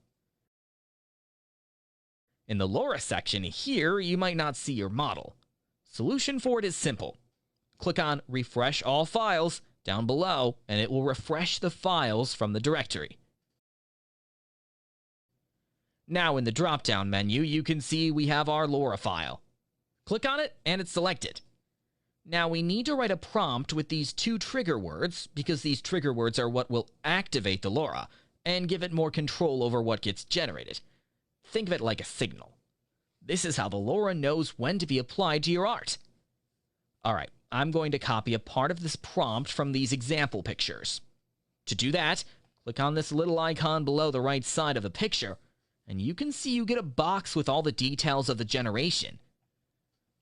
In the LoRa section here, you might not see your model. Solution for it is simple. Click on Refresh All Files down below, and it will refresh the files from the directory. Now in the drop-down menu, you can see we have our LoRa file. Click on it, and it's selected. Now we need to write a prompt with these two trigger words, because these trigger words are what will activate the LoRa, and give it more control over what gets generated. Think of it like a signal. This is how the LoRa knows when to be applied to your art. Alright, I'm going to copy a part of this prompt from these example pictures. To do that, click on this little icon below the right side of the picture, and you can see you get a box with all the details of the generation.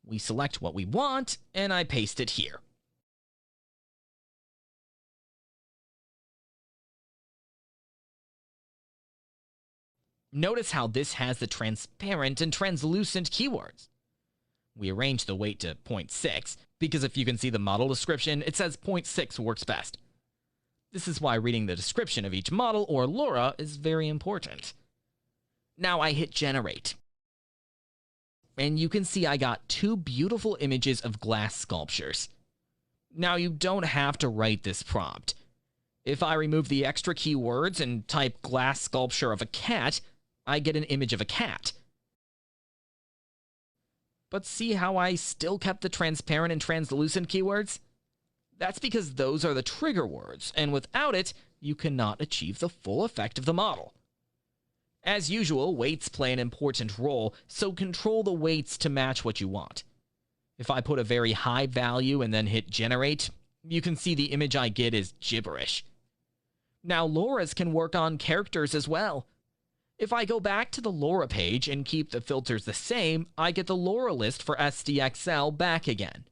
We select what we want, and I paste it here. Notice how this has the transparent and translucent keywords. We arrange the weight to 0.6, because if you can see the model description, it says 0.6 works best. This is why reading the description of each model or LoRa is very important. Now I hit generate. And you can see I got two beautiful images of glass sculptures. Now you don't have to write this prompt. If I remove the extra keywords and type glass sculpture of a cat, I get an image of a cat. But see how I still kept the transparent and translucent keywords? That's because those are the trigger words, and without it, you cannot achieve the full effect of the model. As usual, weights play an important role, so control the weights to match what you want. If I put a very high value and then hit generate, you can see the image I get is gibberish. Now LoRas can work on characters as well. If I go back to the LoRa page and keep the filters the same, I get the LoRa list for SDXL back again.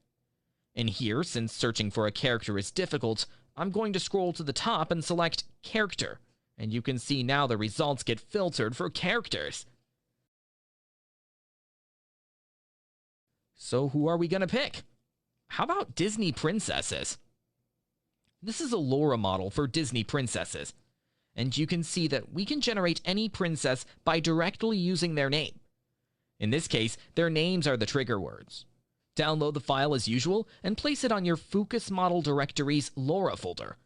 And here, since searching for a character is difficult, I'm going to scroll to the top and select Character. And you can see now the results get filtered for characters. So who are we going to pick? How about Disney princesses? This is a LoRa model for Disney princesses, and you can see that we can generate any princess by directly using their name. In this case, their names are the trigger words. Download the file as usual and place it on your Pocus Model Directory's LoRa folder.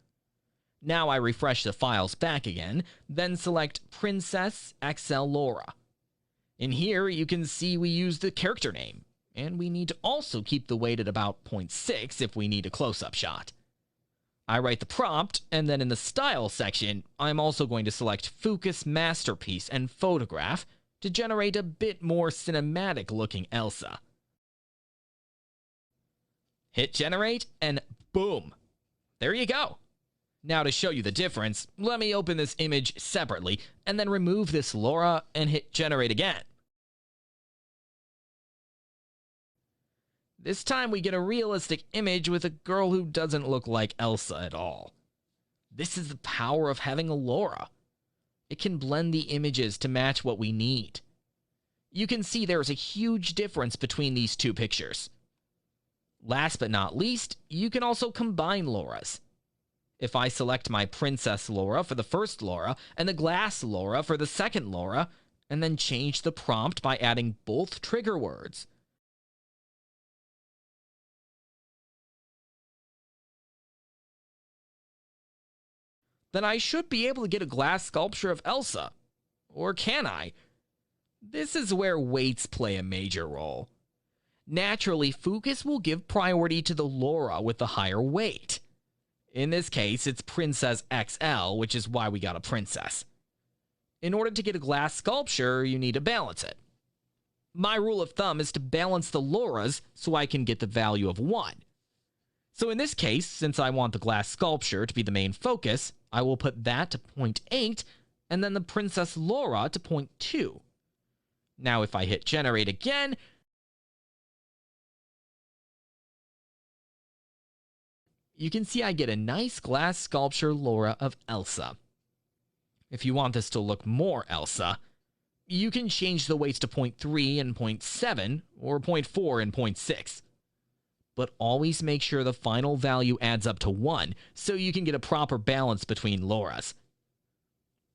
Now I refresh the files back again, then select Princess XL LoRa. In here, you can see we use the character name, and we need to also keep the weight at about 0.6 if we need a close-up shot. I write the prompt, and then in the Style section, I'm also going to select Focus Masterpiece and Photograph to generate a bit more cinematic-looking Elsa. Hit Generate, and boom! There you go! Now to show you the difference, let me open this image separately, and then remove this LoRa and hit Generate again. This time we get a realistic image with a girl who doesn't look like Elsa at all. This is the power of having a LoRa. It can blend the images to match what we need. You can see there is a huge difference between these two pictures. Last but not least, you can also combine LoRa's. If I select my Princess LoRa for the first LoRa and the Glass LoRa for the second LoRa, and then change the prompt by adding both trigger words, then I should be able to get a glass sculpture of Elsa. Or can I? This is where weights play a major role. Naturally, Focus will give priority to the LoRa with the higher weight. In this case, it's Princess XL, which is why we got a princess. In order to get a glass sculpture, you need to balance it. My rule of thumb is to balance the LoRa's so I can get the value of 1. So in this case, since I want the glass sculpture to be the main focus, I will put that to 0.8 and then the Princess LoRa to 0.2. Now if I hit Generate again, you can see I get a nice glass sculpture LoRa of Elsa. If you want this to look more Elsa, you can change the weights to 0.3 and 0.7 or 0.4 and 0.6. But always make sure the final value adds up to 1 so you can get a proper balance between LoRa's.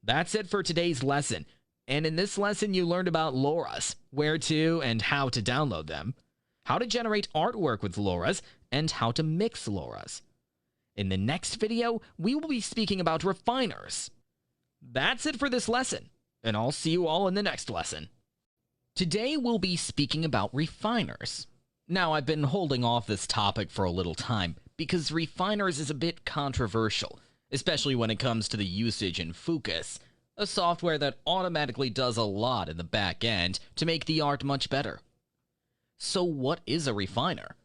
That's it for today's lesson. And in this lesson you learned about LoRa's, where to and how to download them, how to generate artwork with LoRa's, and how to mix LoRa's. In the next video, we will be speaking about refiners. That's it for this lesson, and I'll see you all in the next lesson. Today we'll be speaking about refiners. Now, I've been holding off this topic for a little time because refiners is a bit controversial, especially when it comes to the usage in Focus, a software that automatically does a lot in the back end to make the art much better. So what is a refiner?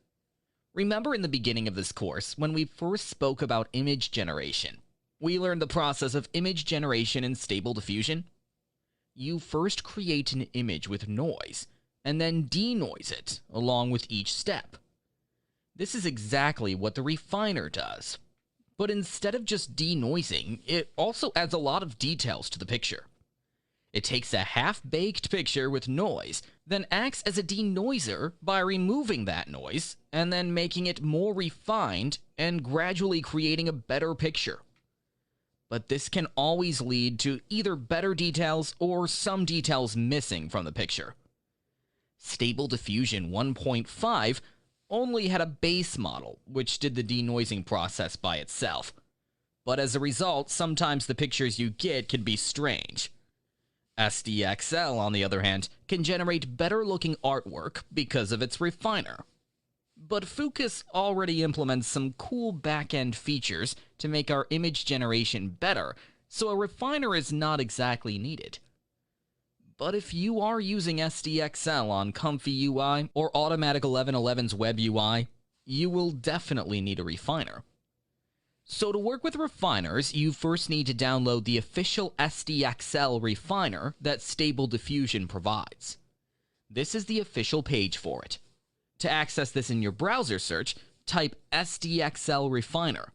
Remember in the beginning of this course when we first spoke about image generation? We learned the process of image generation in Stable Diffusion. You first create an image with noise, and then denoise it along with each step. This is exactly what the refiner does. But instead of just denoising, it also adds a lot of details to the picture. It takes a half-baked picture with noise, then acts as a denoiser by removing that noise, and then making it more refined and gradually creating a better picture. But this can always lead to either better details or some details missing from the picture. Stable Diffusion 1.5 only had a base model, which did the denoising process by itself. But as a result, sometimes the pictures you get can be strange. SDXL, on the other hand, can generate better-looking artwork because of its refiner. But Focus already implements some cool back-end features to make our image generation better, so a refiner is not exactly needed. But if you are using SDXL on Comfy UI or Automatic 1111's Web UI, you will definitely need a refiner. So to work with refiners, you first need to download the official SDXL refiner that Stable Diffusion provides. This is the official page for it. To access this in your browser search, type SDXL refiner,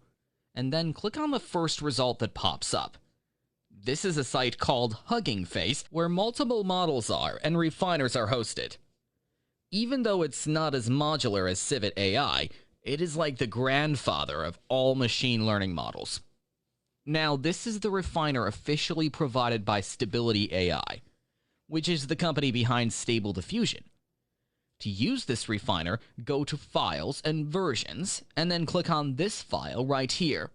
and then click on the first result that pops up. This is a site called Hugging Face, where multiple models are and refiners are hosted. Even though it's not as modular as Civit AI, it is like the grandfather of all machine learning models. Now, this is the refiner officially provided by Stability AI, which is the company behind Stable Diffusion. To use this refiner, go to Files and Versions, and then click on this file right here.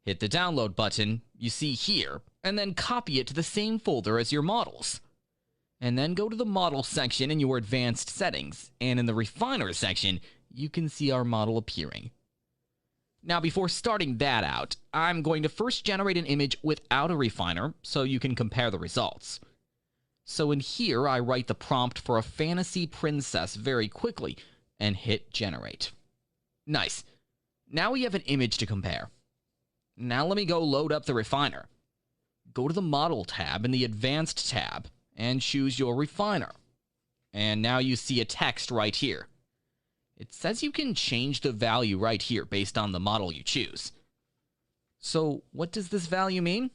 Hit the download button you see here, and then copy it to the same folder as your models. And then go to the Model section in your Advanced Settings, and in the Refiner section, you can see our model appearing. Now, before starting that out, I'm going to first generate an image without a refiner so you can compare the results. So in here, I write the prompt for a fantasy princess very quickly and hit generate. Nice. Now we have an image to compare. Now let me go load up the refiner. Go to the Model tab in the Advanced tab and choose your refiner. And now you see a text right here. It says you can change the value right here based on the model you choose. So what does this value mean?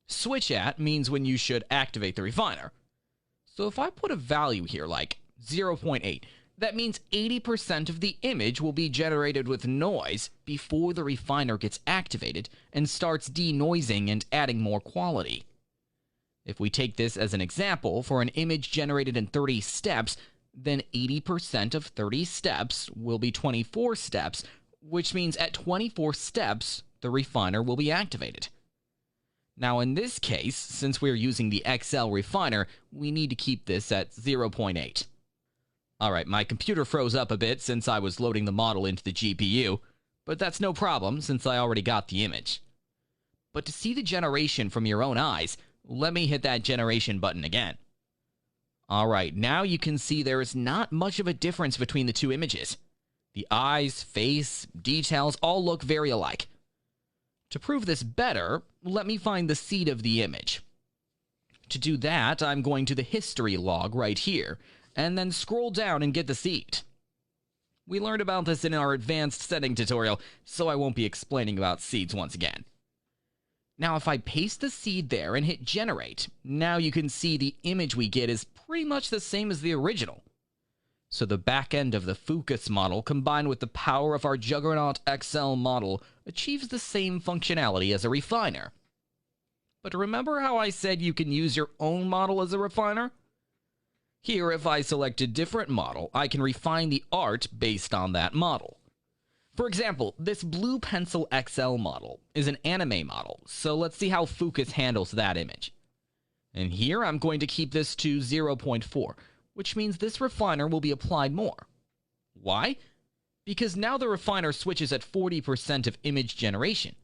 Switch at means when you should activate the refiner. So if I put a value here like 0.8, that means 80% of the image will be generated with noise before the refiner gets activated and starts denoising and adding more quality. If we take this as an example for an image generated in 30 steps, then 80% of 30 steps will be 24 steps, which means at 24 steps, the refiner will be activated. Now in this case, since we're using the XL refiner, we need to keep this at 0.8. Alright, my computer froze up a bit since I was loading the model into the GPU, but that's no problem since I already got the image. But to see the generation from your own eyes, let me hit that generation button again. Alright, now you can see there is not much of a difference between the two images. The eyes, face, details all look very alike. To prove this better, let me find the seed of the image. To do that, I'm going to the history log right here, and then scroll down and get the seed. We learned about this in our advanced setting tutorial, so I won't be explaining about seeds once again. Now if I paste the seed there and hit generate, now you can see the image we get is pretty much the same as the original. So the back end of the pocus model combined with the power of our Juggernaut XL model achieves the same functionality as a refiner. But remember how I said you can use your own model as a refiner? Here, if I select a different model, I can refine the art based on that model. For example, this Blue Pencil XL model is an anime model, so let's see how Focus handles that image. And here I'm going to keep this to 0.4, which means this refiner will be applied more. Why? Because now the refiner switches at 40% of image generation.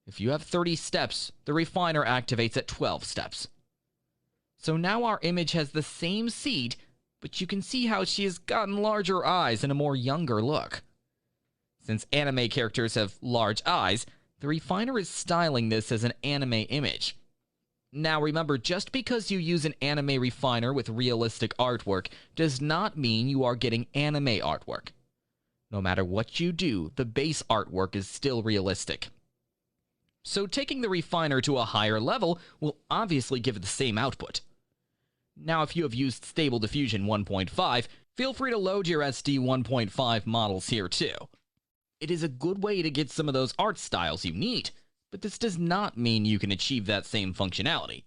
If you have 30 steps, the refiner activates at 12 steps. So now our image has the same seed, but you can see how she has gotten larger eyes and a more younger look. Since anime characters have large eyes, the refiner is styling this as an anime image. Now remember, just because you use an anime refiner with realistic artwork does not mean you are getting anime artwork. No matter what you do, the base artwork is still realistic. So taking the refiner to a higher level will obviously give it the same output. Now if you have used Stable Diffusion 1.5, feel free to load your SD 1.5 models here too. It is a good way to get some of those art styles you need, but this does not mean you can achieve that same functionality.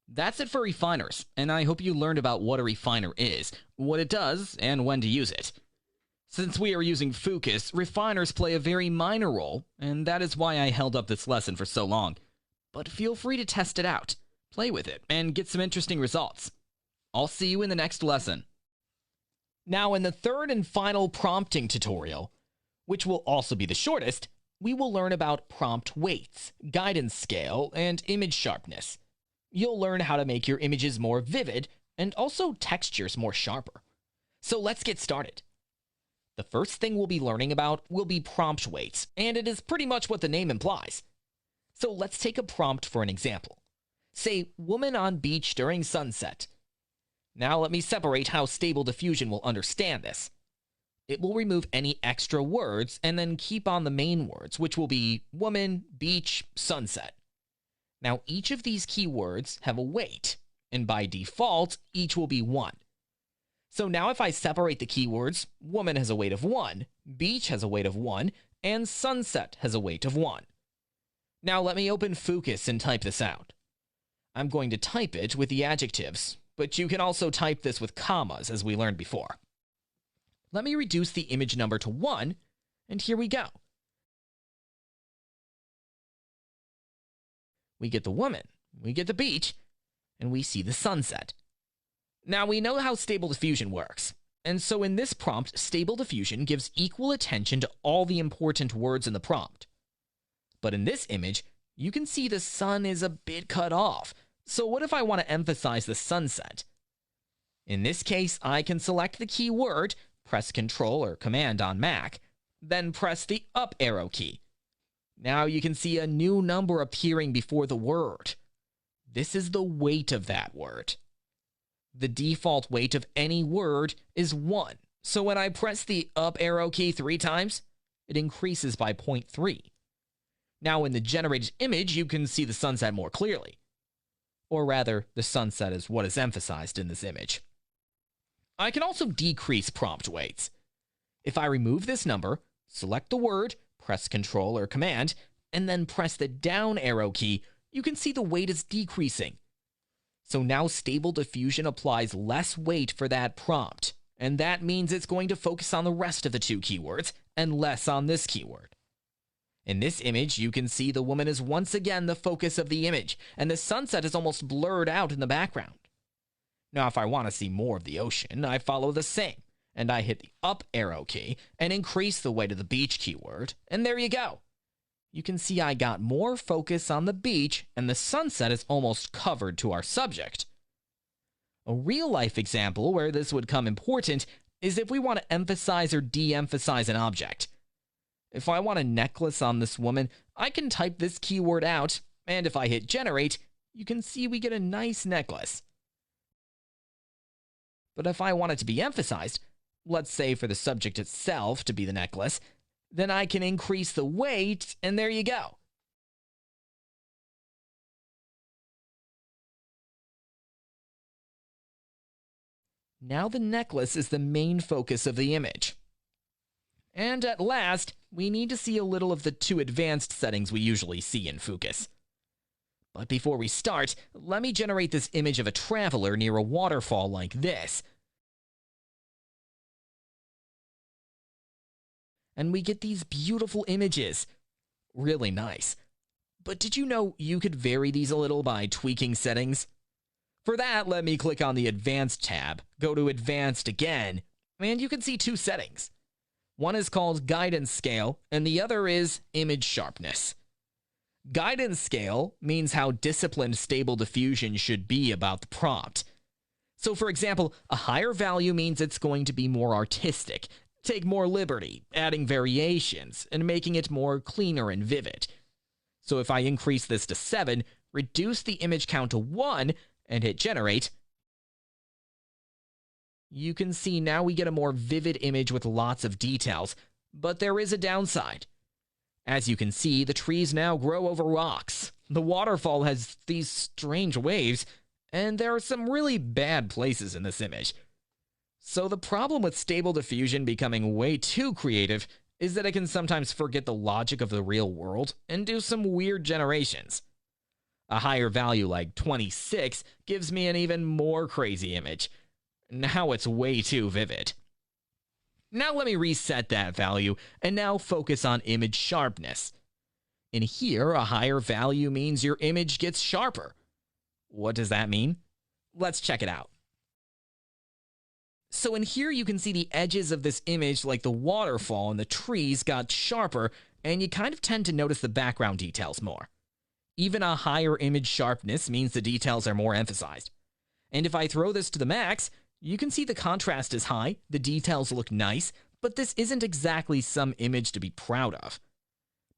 That's it for refiners, and I hope you learned about what a refiner is, what it does, and when to use it. Since we are using Focus, refiners play a very minor role, and that is why I held up this lesson for so long. But feel free to test it out, play with it, and get some interesting results. I'll see you in the next lesson. Now in the third and final prompting tutorial, which will also be the shortest, we will learn about prompt weights, guidance scale, and image sharpness. You'll learn how to make your images more vivid and also textures more sharper. So let's get started. The first thing we'll be learning about will be prompt weights, and it is pretty much what the name implies. So let's take a prompt for an example. Say, woman on beach during sunset. Now let me separate how Stable Diffusion will understand this. It will remove any extra words and then keep on the main words, which will be woman, beach, sunset. Now each of these keywords have a weight, and by default, each will be 1. So now if I separate the keywords, woman has a weight of 1, beach has a weight of 1, and sunset has a weight of 1. Now let me open Focus and type this out. I'm going to type it with the adjectives, but you can also type this with commas as we learned before. Let me reduce the image number to 1, and here we go. We get the woman, we get the beach, and we see the sunset. Now we know how Stable Diffusion works, and so in this prompt, Stable Diffusion gives equal attention to all the important words in the prompt. But in this image, you can see the sun is a bit cut off, so what if I want to emphasize the sunset? In this case, I can select the keyword, press Ctrl or Command on Mac, then press the up arrow key. Now you can see a new number appearing before the word. This is the weight of that word. The default weight of any word is 1, so when I press the up arrow key 3 times, it increases by 0.3. Now in the generated image, you can see the sunset more clearly. Or rather, the sunset is what is emphasized in this image. I can also decrease prompt weights. If I remove this number, select the word, press Ctrl or Command, and then press the down arrow key, you can see the weight is decreasing. So now Stable Diffusion applies less weight for that prompt, and that means it's going to focus on the rest of the 2 keywords and less on this keyword. In this image, you can see the woman is once again the focus of the image, and the sunset is almost blurred out in the background. Now, if I want to see more of the ocean, I follow the same, and I hit the up arrow key and increase the weight of the beach keyword, and there you go. You can see I got more focus on the beach, and the sunset is almost covered to our subject. A real-life example where this would come important is if we want to emphasize or de-emphasize an object. If I want a necklace on this woman, I can type this keyword out, and if I hit generate, you can see we get a nice necklace. But if I want it to be emphasized, let's say for the subject itself to be the necklace, then I can increase the weight, and there you go. Now the necklace is the main focus of the image. And at last, we need to see a little of the 2 advanced settings we usually see in Focus. But before we start, let me generate this image of a traveler near a waterfall like this. And we get these beautiful images. Really nice. But did you know you could vary these a little by tweaking settings? For that, let me click on the Advanced tab, go to Advanced again, and you can see 2 settings. One is called Guidance Scale, and the other is Image Sharpness. Guidance Scale means how disciplined Stable Diffusion should be about the prompt. So for example, a higher value means it's going to be more artistic, take more liberty, adding variations, and making it more cleaner and vivid. So if I increase this to 7, reduce the image count to 1, and hit generate, you can see now we get a more vivid image with lots of details, but there is a downside. As you can see, the trees now grow over rocks, the waterfall has these strange waves, and there are some really bad places in this image. So the problem with Stable Diffusion becoming way too creative is that it can sometimes forget the logic of the real world and do some weird generations. A higher value like 26 gives me an even more crazy image. Now it's way too vivid. Now let me reset that value and now focus on image sharpness. In here, a higher value means your image gets sharper. What does that mean? Let's check it out. So in here you can see the edges of this image like the waterfall and the trees got sharper, and you kind of tend to notice the background details more. Even a higher image sharpness means the details are more emphasized. And if I throw this to the max, you can see the contrast is high, the details look nice, but this isn't exactly some image to be proud of.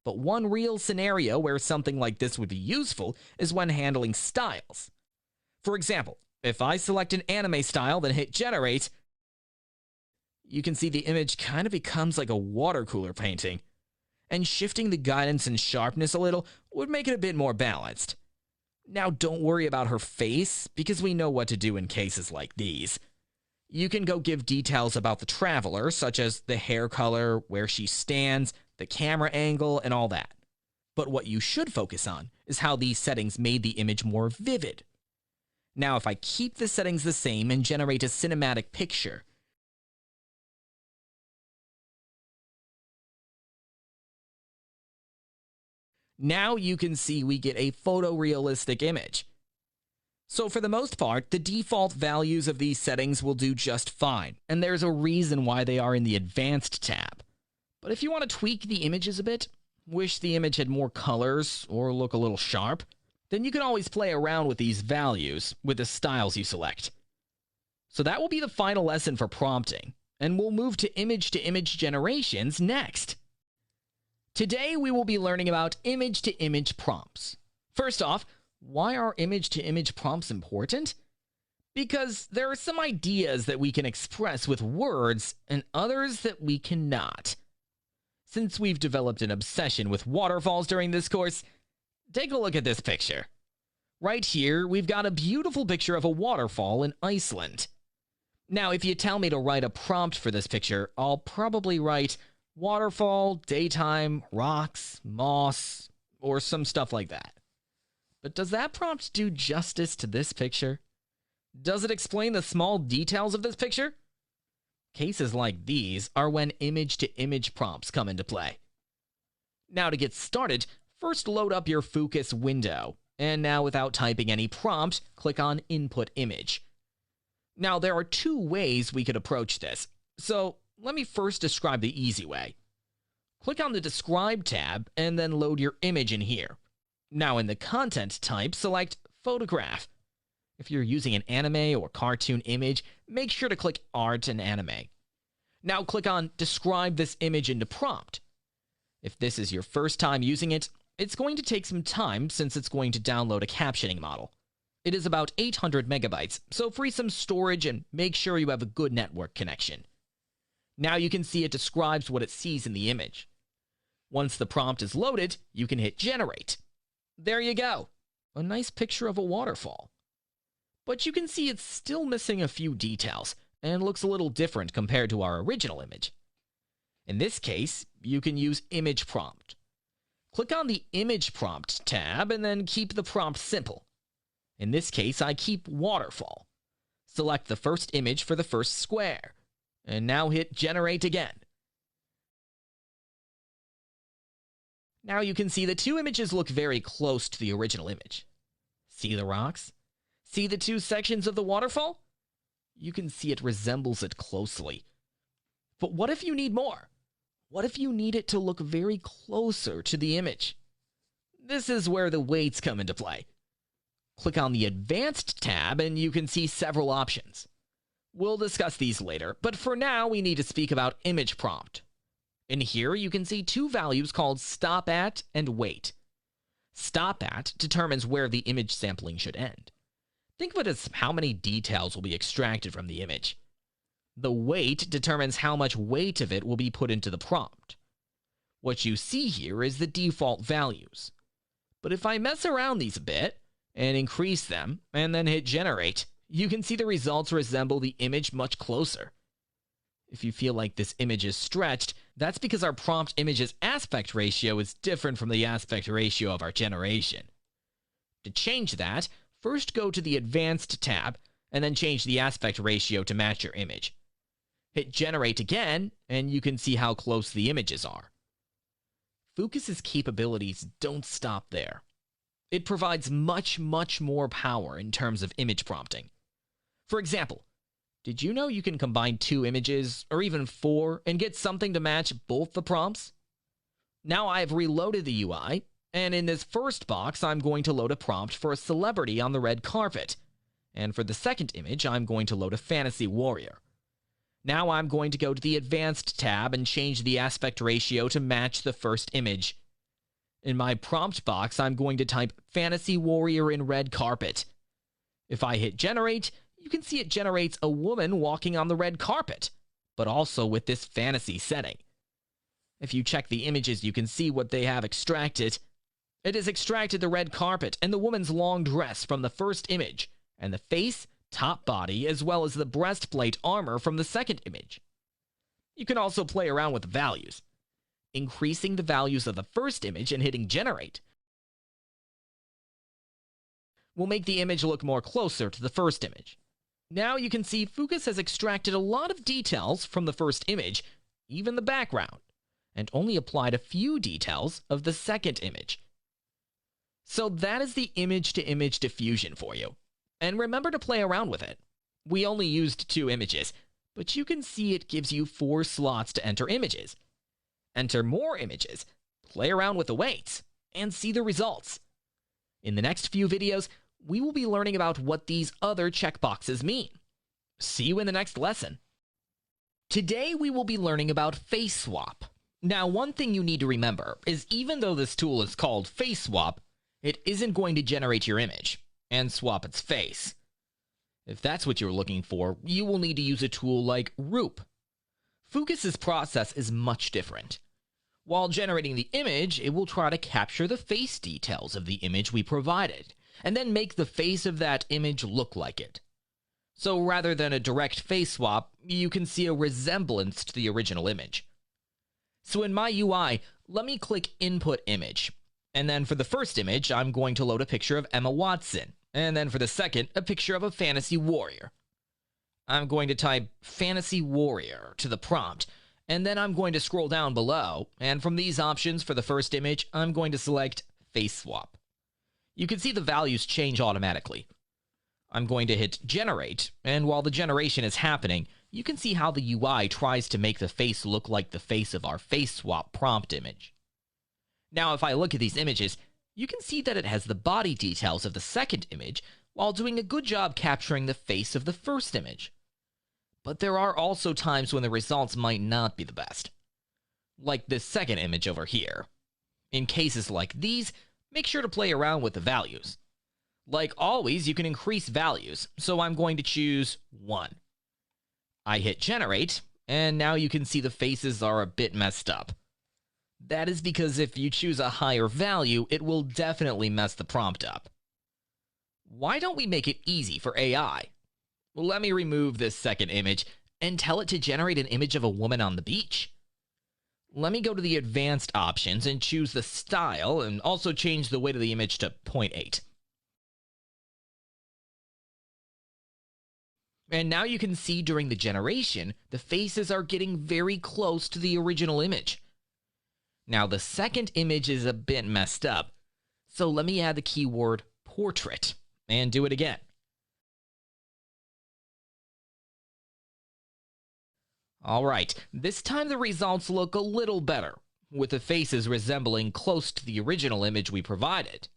But one real scenario where something like this would be useful is when handling styles. For example, if I select an anime style then hit generate, you can see the image kind of becomes like a water cooler painting. And shifting the guidance and sharpness a little would make it a bit more balanced. Now don't worry about her face, because we know what to do in cases like these. You can go give details about the traveler, such as the hair color, where she stands, the camera angle, and all that. But what you should focus on is how these settings made the image more vivid. Now, if I keep the settings the same and generate a cinematic picture, now you can see we get a photorealistic image. So for the most part, the default values of these settings will do just fine, and there's a reason why they are in the Advanced tab. But if you want to tweak the images a bit, wish the image had more colors, or look a little sharp, then you can always play around with these values with the styles you select. So that will be the final lesson for prompting, and we'll move to image generations next. Today we will be learning about image-to-image prompts. First off, why are image-to-image prompts important? Because there are some ideas that we can express with words and others that we cannot. Since we've developed an obsession with waterfalls during this course, take a look at this picture. Right here, we've got a beautiful picture of a waterfall in Iceland. Now, if you tell me to write a prompt for this picture, I'll probably write waterfall, daytime, rocks, moss, or some stuff like that. But does that prompt do justice to this picture? Does it explain the small details of this picture? Cases like these are when image-to-image prompts come into play. Now to get started, first load up your pocus window, and now without typing any prompt, click on Input Image. Now there are two ways we could approach this, so let me first describe the easy way. Click on the Describe tab and then load your image in here. Now in the content type, select Photograph. If you're using an anime or cartoon image, make sure to click Art and Anime. Now click on Describe this image into prompt. If this is your first time using it, it's going to take some time since it's going to download a captioning model. It is about 800 megabytes, so free some storage and make sure you have a good network connection. Now you can see it describes what it sees in the image. Once the prompt is loaded, you can hit Generate. There you go, a nice picture of a waterfall. But you can see it's still missing a few details and looks a little different compared to our original image. In this case, you can use Image Prompt. Click on the Image Prompt tab and then keep the prompt simple. In this case, I keep Waterfall. Select the first image for the first square, and now hit Generate again. Now you can see the two images look very close to the original image. See the rocks? See the two sections of the waterfall? You can see it resembles it closely. But what if you need more? What if you need it to look very closer to the image? This is where the weights come into play. Click on the Advanced tab and you can see several options. We'll discuss these later, but for now we need to speak about Image Prompt. In here you can see two values called Stop At and Wait. Stop At determines where the image sampling should end. Think of it as how many details will be extracted from the image. The Wait determines how much weight of it will be put into the prompt. What you see here is the default values. But if I mess around these a bit and increase them and then hit Generate, you can see the results resemble the image much closer. If you feel like this image is stretched, that's because our prompt image's aspect ratio is different from the aspect ratio of our generation. To change that, first go to the Advanced tab and then change the aspect ratio to match your image. Hit Generate again, and you can see how close the images are. Pocus's capabilities don't stop there. It provides much more power in terms of image prompting. For example, did you know you can combine two images, or even four, and get something to match both the prompts? Now I've reloaded the UI, and in this first box I'm going to load a prompt for a celebrity on the red carpet. And for the second image, I'm going to load a fantasy warrior. Now I'm going to go to the Advanced tab and change the aspect ratio to match the first image. In my prompt box, I'm going to type fantasy warrior in red carpet. If I hit Generate, you can see it generates a woman walking on the red carpet, but also with this fantasy setting. If you check the images, you can see what they have extracted. It has extracted the red carpet and the woman's long dress from the first image, and the face, top body, as well as the breastplate armor from the second image. You can also play around with the values, increasing the values of the first image and hitting generate will make the image look more closer to the first image. Now you can see Pocus has extracted a lot of details from the first image, even the background, and only applied a few details of the second image. So that is the image-to-image diffusion for you. And remember to play around with it. We only used 2 images, but you can see it gives you 4 slots to enter images. Enter more images, play around with the weights, and see the results. In the next few videos, we will be learning about what these other checkboxes mean. See you in the next lesson. Today we will be learning about face swap. Now, one thing you need to remember is even though this tool is called face swap, it isn't going to generate your image and swap its face. If that's what you're looking for, you will need to use a tool like Roop. Pocus's process is much different. While generating the image, it will try to capture the face details of the image we provided, and then make the face of that image look like it. So rather than a direct face swap, you can see a resemblance to the original image. So in my UI, let me click Input Image. And then for the first image, I'm going to load a picture of Emma Watson. And then for the second, a picture of a fantasy warrior. I'm going to type fantasy warrior to the prompt. And then I'm going to scroll down below. And from these options for the first image, I'm going to select face swap. You can see the values change automatically. I'm going to hit generate. And while the generation is happening, you can see how the UI tries to make the face look like the face of our face swap prompt image. Now, if I look at these images, you can see that it has the body details of the second image while doing a good job capturing the face of the first image. But there are also times when the results might not be the best. Like this second image over here. In cases like these, make sure to play around with the values. Like always, you can increase values, so I'm going to choose 1. I hit generate, and now you can see the faces are a bit messed up. That is because if you choose a higher value, it will definitely mess the prompt up. Why don't we make it easy for AI? Well, let me remove this second image and tell it to generate an image of a woman on the beach. Let me go to the advanced options and choose the style and also change the weight of the image to 0.8. And now you can see during the generation, the faces are getting very close to the original image. Now the second image is a bit messed up, so let me add the keyword portrait and do it again. Alright, this time the results look a little better, with the faces resembling close to the original image we provided.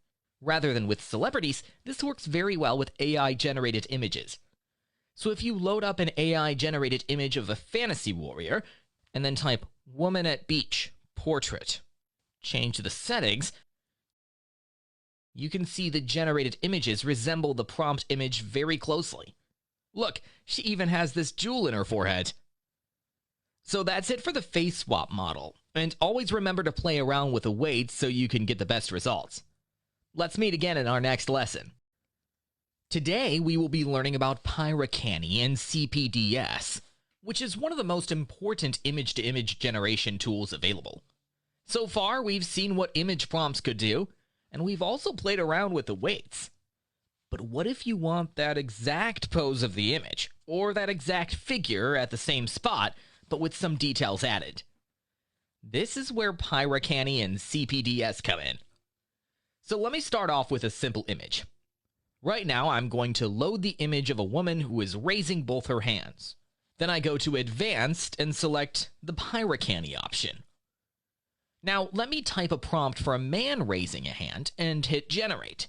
Rather than with celebrities, this works very well with AI-generated images. So if you load up an AI-generated image of a fantasy warrior, and then type woman at beach, portrait, change the settings, you can see the generated images resemble the prompt image very closely. Look, she even has this jewel in her forehead. So that's it for the face swap model, and always remember to play around with the weights so you can get the best results. Let's meet again in our next lesson. Today we will be learning about Pyrocanny and CPDS, which is one of the most important image-to-image generation tools available. So far we've seen what image prompts could do, and we've also played around with the weights. But what if you want that exact pose of the image, or that exact figure at the same spot, but with some details added? This is where Pyrocanny and CPDS come in. So let me start off with a simple image. Right now I'm going to load the image of a woman who is raising both her hands. Then I go to Advanced and select the Pyrocanny option. Now let me type a prompt for a man raising a hand and hit generate.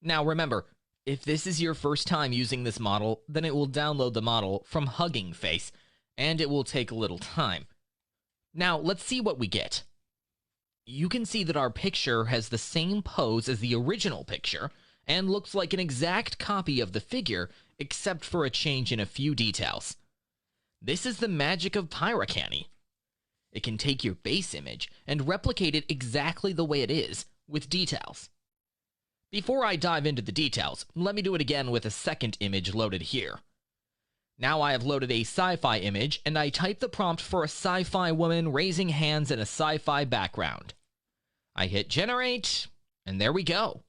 Now remember, if this is your first time using this model, then it will download the model from Hugging Face, and it will take a little time. Now let's see what we get. You can see that our picture has the same pose as the original picture, and looks like an exact copy of the figure, except for a change in a few details. This is the magic of Pyrocanny. It can take your base image and replicate it exactly the way it is, with details. Before I dive into the details, let me do it again with a second image loaded here. Now I have loaded a sci-fi image, and I type the prompt for a sci-fi woman raising hands in a sci-fi background. I hit generate, and there we go.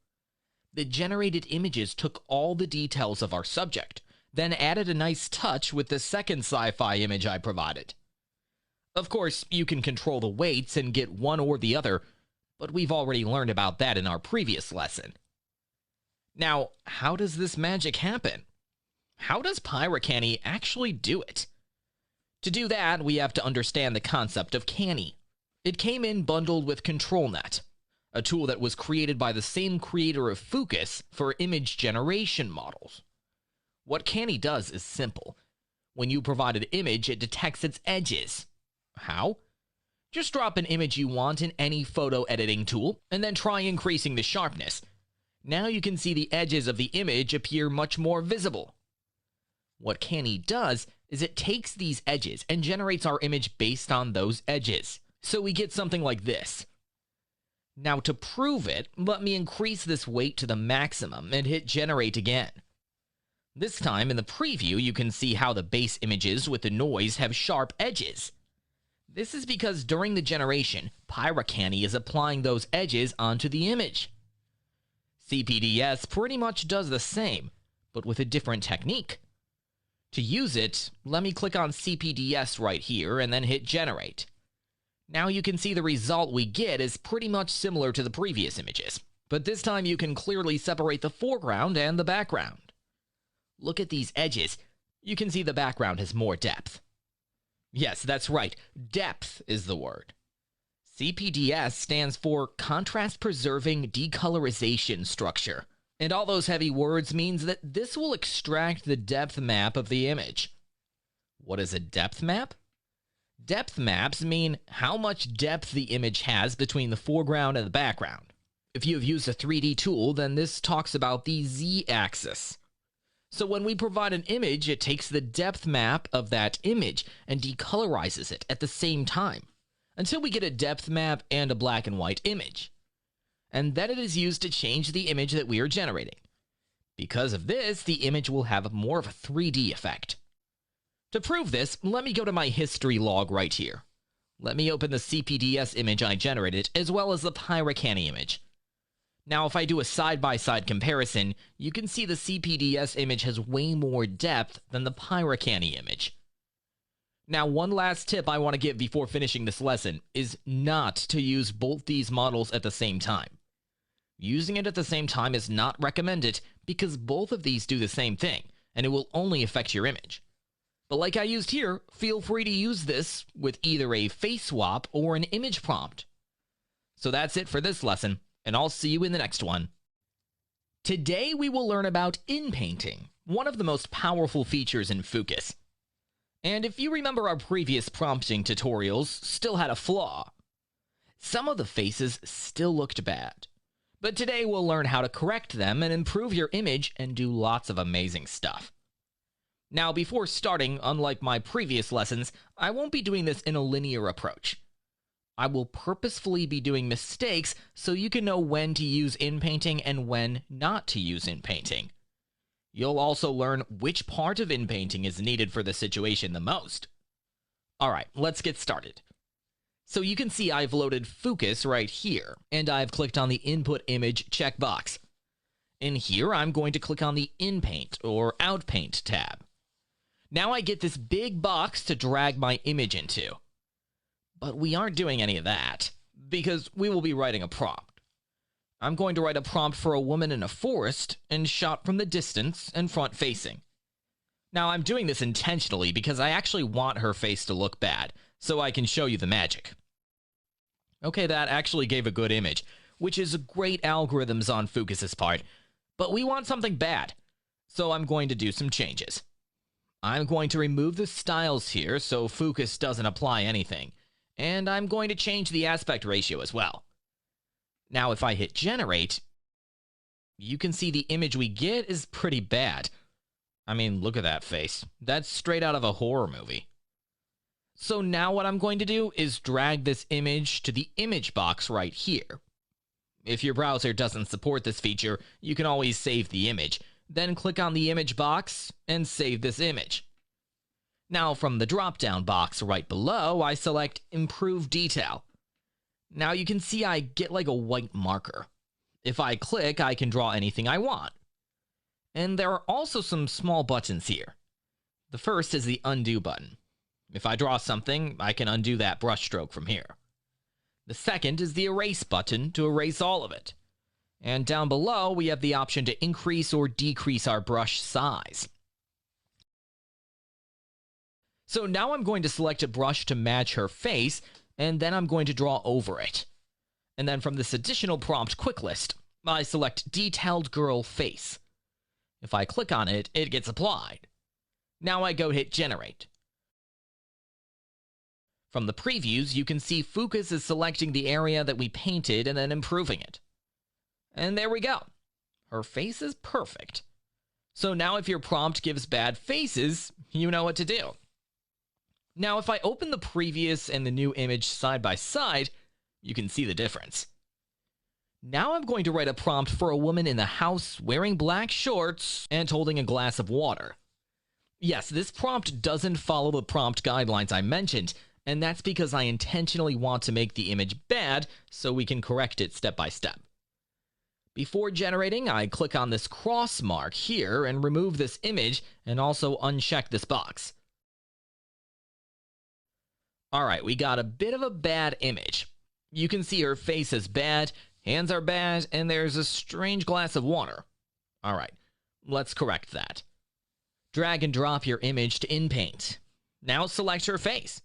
The generated images took all the details of our subject, then added a nice touch with the second sci-fi image I provided. Of course, you can control the weights and get one or the other, but we've already learned about that in our previous lesson. Now, how does this magic happen? How does Pyrocanny actually do it? To do that, we have to understand the concept of Canny. It came in bundled with ControlNet, a tool that was created by the same creator of pocus for image generation models. What Canny does is simple. When you provide an image, it detects its edges. How? Just drop an image you want in any photo editing tool, and then try increasing the sharpness. Now you can see the edges of the image appear much more visible. What Canny does is it takes these edges and generates our image based on those edges. So we get something like this. Now to prove it, let me increase this weight to the maximum and hit generate again. This time in the preview you can see how the base images with the noise have sharp edges. This is because during the generation, Pyrocanny is applying those edges onto the image. CPDS pretty much does the same, but with a different technique. To use it, let me click on CPDS right here and then hit generate. Now you can see the result we get is pretty much similar to the previous images, but this time you can clearly separate the foreground and the background. Look at these edges. You can see the background has more depth. Yes, that's right. Depth is the word. CPDS stands for Contrast Preserving Decolorization Structure. And all those heavy words means that this will extract the depth map of the image. What is a depth map? Depth maps mean how much depth the image has between the foreground and the background. If you have used a 3D tool, then this talks about the z-axis. So when we provide an image, it takes the depth map of that image and decolorizes it at the same time, until we get a depth map and a black and white image. And then it is used to change the image that we are generating. Because of this, the image will have more of a 3D effect. To prove this, let me go to my history log right here. Let me open the CPDS image I generated, as well as the Pyrocanny image. Now, if I do a side-by-side comparison, you can see the CPDS image has way more depth than the Pyrocanny image. Now, one last tip I want to give before finishing this lesson is not to use both these models at the same time. Using it at the same time is not recommended because both of these do the same thing, and it will only affect your image. But like I used here, feel free to use this with either a face swap or an image prompt. So that's it for this lesson, and I'll see you in the next one. Today we will learn about inpainting, one of the most powerful features in pocus. And if you remember, our previous prompting tutorials still had a flaw. Some of the faces still looked bad. But today we'll learn how to correct them and improve your image and do lots of amazing stuff. Now, before starting, unlike my previous lessons, I won't be doing this in a linear approach. I will purposefully be doing mistakes so you can know when to use inpainting and when not to use inpainting. You'll also learn which part of inpainting is needed for the situation the most. Alright, let's get started. So you can see I've loaded pocus right here, and I've clicked on the Input Image checkbox. In here, I'm going to click on the Inpaint or Outpaint tab. Now I get this big box to drag my image into. But we aren't doing any of that, because we will be writing a prompt. I'm going to write a prompt for a woman in a forest and shot from the distance and front facing. Now I'm doing this intentionally because I actually want her face to look bad, so I can show you the magic. Okay, that actually gave a good image, which is great algorithms on pocus's part, but we want something bad, so I'm going to do some changes. I'm going to remove the styles here so pocus doesn't apply anything, and I'm going to change the aspect ratio as well. Now if I hit generate, you can see the image we get is pretty bad. I mean, look at that face. That's straight out of a horror movie. So now what I'm going to do is drag this image to the image box right here. If your browser doesn't support this feature, you can always save the image. Then click on the image box and save this image. Now from the drop-down box right below, I select Improve Detail. Now you can see I get like a white marker. If I click, I can draw anything I want. And there are also some small buttons here. The first is the Undo button. If I draw something, I can undo that brushstroke from here. The second is the Erase button to erase all of it. And down below, we have the option to increase or decrease our brush size. So now I'm going to select a brush to match her face, and then I'm going to draw over it. And then from this additional prompt quick list, I select Detailed Girl Face. If I click on it, it gets applied. Now I go hit Generate. From the previews, you can see Focus is selecting the area that we painted and then improving it. And there we go. Her face is perfect. So now if your prompt gives bad faces, you know what to do. Now if I open the previous and the new image side by side, you can see the difference. Now I'm going to write a prompt for a woman in the house wearing black shorts and holding a glass of water. Yes, this prompt doesn't follow the prompt guidelines I mentioned, and that's because I intentionally want to make the image bad so we can correct it step by step. Before generating, I click on this cross mark here and remove this image and also uncheck this box. Alright, we got a bit of a bad image. You can see her face is bad, hands are bad, and there's a strange glass of water. Alright, let's correct that. Drag and drop your image to InPaint. Now select her face.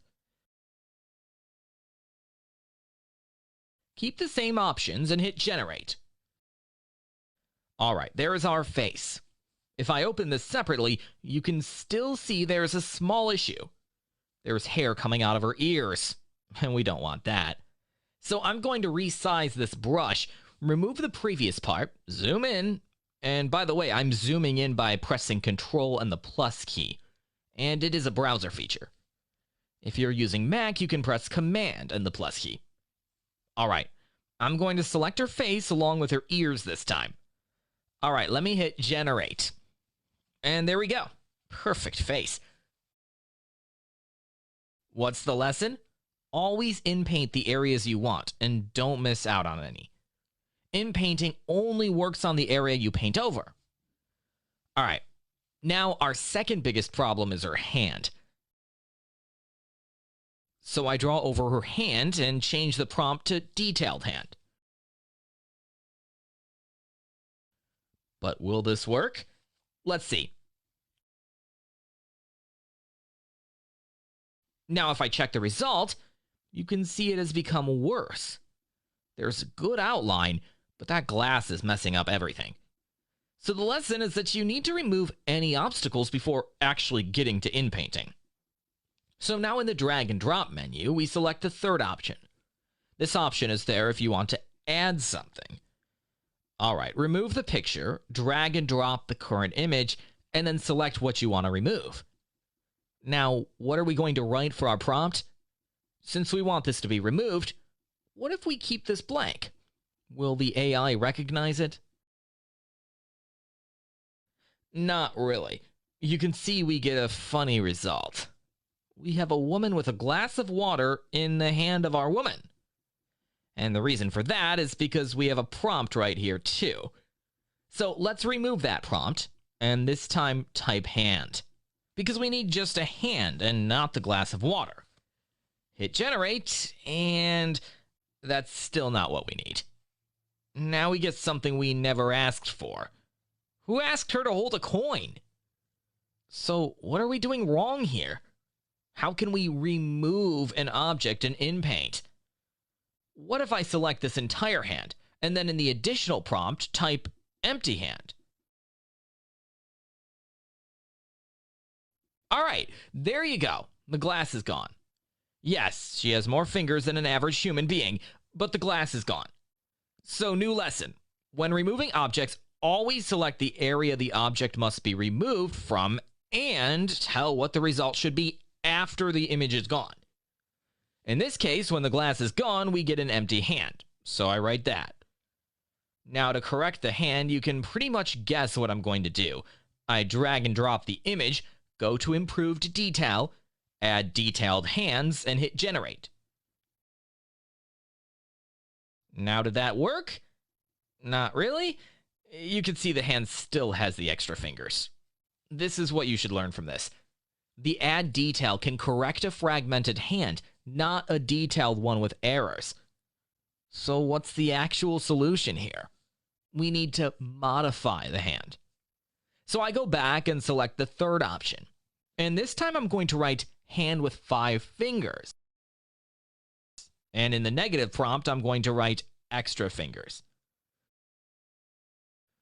Keep the same options and hit Generate. Alright, there is our face. If I open this separately, you can still see there's a small issue. There's hair coming out of her ears, and we don't want that. So I'm going to resize this brush, remove the previous part, zoom in, and by the way, I'm zooming in by pressing Ctrl and the plus key, and it is a browser feature. If you're using Mac, you can press Command and the plus key. Alright, I'm going to select her face along with her ears this time. Alright, let me hit Generate. And there we go. Perfect face. What's the lesson? Always inpaint the areas you want, and don't miss out on any. Inpainting only works on the area you paint over. Alright, now our second biggest problem is her hand. So I draw over her hand and change the prompt to Detailed Hand. But will this work? Let's see. Now if I check the result, you can see it has become worse. There's a good outline, but that glass is messing up everything. So the lesson is that you need to remove any obstacles before actually getting to inpainting. So now in the drag and drop menu, we select the third option. This option is there if you want to add something. Alright, remove the picture, drag and drop the current image, and then select what you want to remove. Now, what are we going to write for our prompt? Since we want this to be removed, what if we keep this blank? Will the AI recognize it? Not really. You can see we get a funny result. We have a woman with a glass of water in the hand of our woman. And the reason for that is because we have a prompt right here too. So let's remove that prompt, and this time type hand. Because we need just a hand and not the glass of water. Hit Generate, and that's still not what we need. Now we get something we never asked for. Who asked her to hold a coin? So what are we doing wrong here? How can we remove an object in InPaint? What if I select this entire hand, and then in the additional prompt, type empty hand? Alright, there you go. The glass is gone. Yes, she has more fingers than an average human being, but the glass is gone. So, new lesson. When removing objects, always select the area the object must be removed from and tell what the result should be after the image is gone. In this case, when the glass is gone, we get an empty hand. So I write that. Now to correct the hand, you can pretty much guess what I'm going to do. I drag and drop the image, go to improved detail, add detailed hands, and hit generate. Now did that work? Not really. You can see the hand still has the extra fingers. This is what you should learn from this. The add detail can correct a fragmented hand, not a detailed one with errors. So what's the actual solution here? We need to modify the hand. So I go back and select the third option. And this time I'm going to write hand with 5 fingers. And in the negative prompt, I'm going to write extra fingers.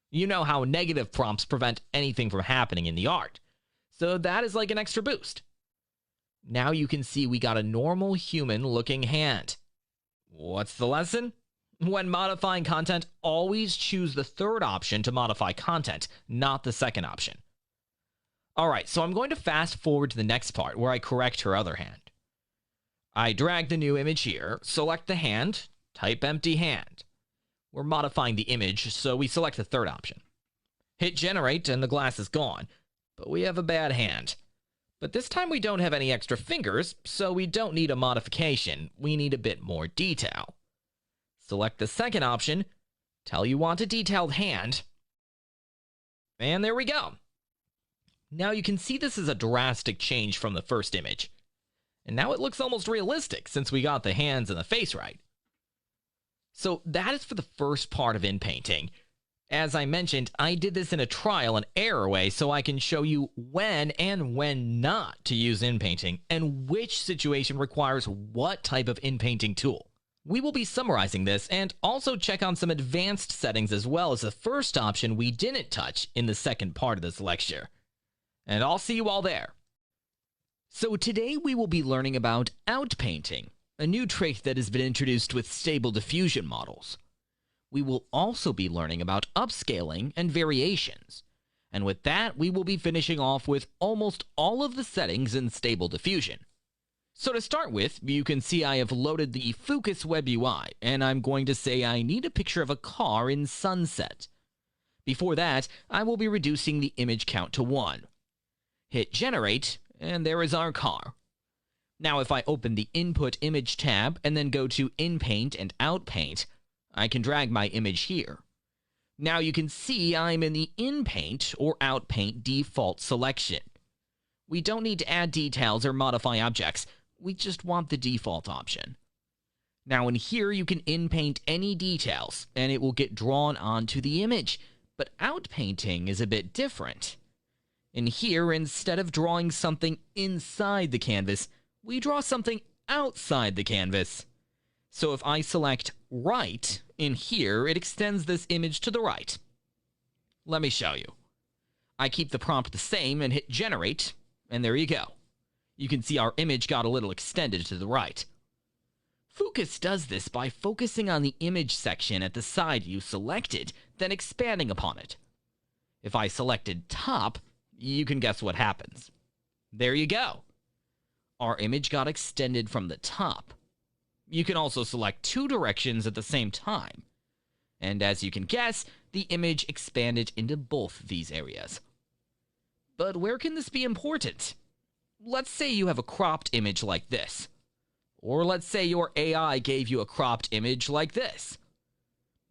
You know how negative prompts prevent anything from happening in the art. So that is like an extra boost. Now you can see we got a normal human-looking hand. What's the lesson? When modifying content, always choose the third option to modify content, not the second option. Alright, so I'm going to fast forward to the next part where I correct her other hand. I drag the new image here, select the hand, type empty hand. We're modifying the image, so we select the third option. Hit generate and the glass is gone, but we have a bad hand. But this time we don't have any extra fingers, so we don't need a modification, we need a bit more detail. Select the second option, tell you want a detailed hand, and there we go. Now you can see this is a drastic change from the first image. And now it looks almost realistic since we got the hands and the face right. So that is for the first part of inpainting. As I mentioned, I did this in a trial and error way so I can show you when and when not to use inpainting and which situation requires what type of inpainting tool. We will be summarizing this and also check on some advanced settings as well as the first option we didn't touch in the second part of this lecture. And I'll see you all there. So today we will be learning about outpainting, a new trait that has been introduced with Stable Diffusion models. We will also be learning about upscaling and variations. And with that, we will be finishing off with almost all of the settings in Stable Diffusion. So to start with, you can see I have loaded the Pocus Web UI, and I'm going to say I need a picture of a car in sunset. Before that, I will be reducing the image count to 1. Hit generate, and there is our car. Now if I open the Input Image tab and then go to Inpaint and Outpaint, I can drag my image here. Now you can see I'm in the Inpaint or Outpaint default selection. We don't need to add details or modify objects, we just want the default option. Now in here you can inpaint any details and it will get drawn onto the image, but outpainting is a bit different. In here, instead of drawing something inside the canvas, we draw something outside the canvas. So if I select right, in here, it extends this image to the right. Let me show you. I keep the prompt the same and hit generate, and there you go. You can see our image got a little extended to the right. Pocus does this by focusing on the image section at the side you selected, then expanding upon it. If I selected top, you can guess what happens. There you go. Our image got extended from the top. You can also select 2 directions at the same time. And as you can guess, the image expanded into both these areas. But where can this be important? Let's say you have a cropped image like this. Or let's say your AI gave you a cropped image like this.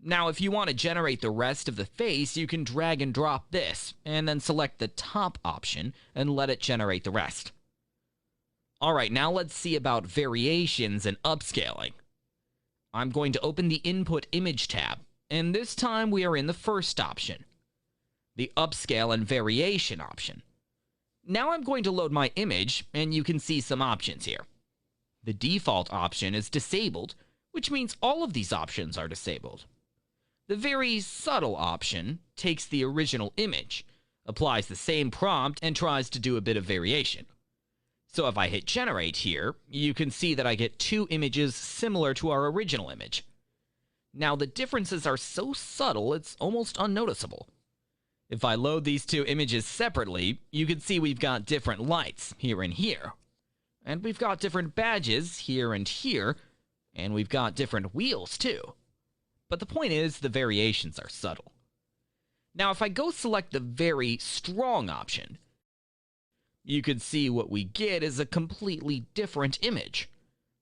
Now, if you want to generate the rest of the face, you can drag and drop this, and then select the top option and let it generate the rest. Alright, now let's see about variations and upscaling. I'm going to open the Input Image tab, and this time we are in the first option, the Upscale and Variation option. Now I'm going to load my image, and you can see some options here. The default option is disabled, which means all of these options are disabled. The very subtle option takes the original image, applies the same prompt, and tries to do a bit of variation. So if I hit generate here, you can see that I get 2 images similar to our original image. Now the differences are so subtle it's almost unnoticeable. If I load these 2 images separately, you can see we've got different lights here and here. And we've got different badges here and here, and we've got different wheels too. but the point is the variations are subtle. Now if I go select the very strong option, you can see what we get is a completely different image.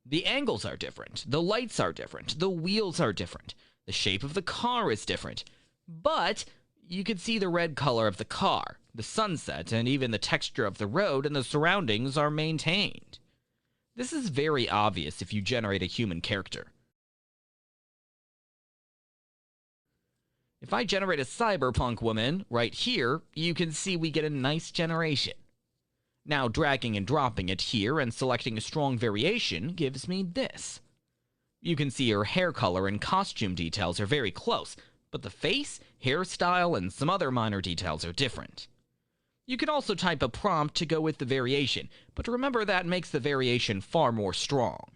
The angles are different, the lights are different, the wheels are different, the shape of the car is different, but you can see the red color of the car, the sunset, and even the texture of the road and the surroundings are maintained. This is very obvious if you generate a human character. If I generate a cyberpunk woman, right here, you can see we get a nice generation. Now dragging and dropping it here and selecting a strong variation gives me this. You can see her hair color and costume details are very close, but the face, hairstyle, and some other minor details are different. You can also type a prompt to go with the variation, but remember that makes the variation far more strong.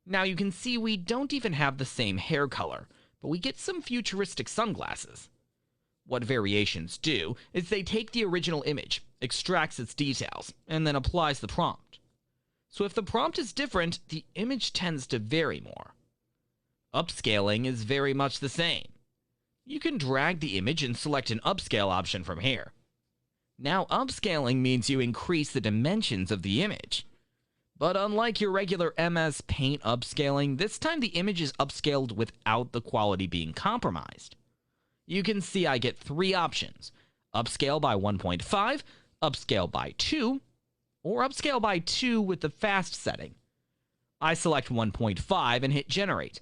Now you can see we don't even have the same hair color, but we get some futuristic sunglasses. What variations do is they take the original image, extracts its details, and then applies the prompt. So if the prompt is different, the image tends to vary more. Upscaling is very much the same. You can drag the image and select an upscale option from here. Now upscaling means you increase the dimensions of the image. But unlike your regular MS Paint upscaling, this time the image is upscaled without the quality being compromised. You can see I get 3 options: upscale by 1.5, upscale by 2, or upscale by 2 with the fast setting. I select 1.5 and hit generate.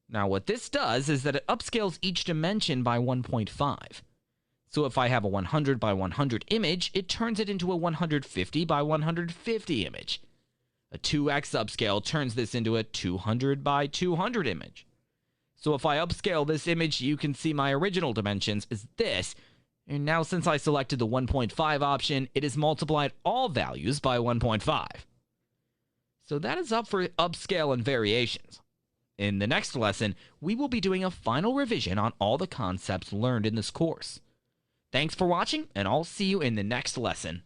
Now what this does is that it upscales each dimension by 1.5. So if I have a 100 by 100 image, it turns it into a 150 by 150 image. A 2x upscale turns this into a 200 by 200 image. So if I upscale this image, you can see my original dimensions is this, and now since I selected the 1.5 option, it has multiplied all values by 1.5. So that is up for upscale and variations. In the next lesson, we will be doing a final revision on all the concepts learned in this course. Thanks for watching, and I'll see you in the next lesson.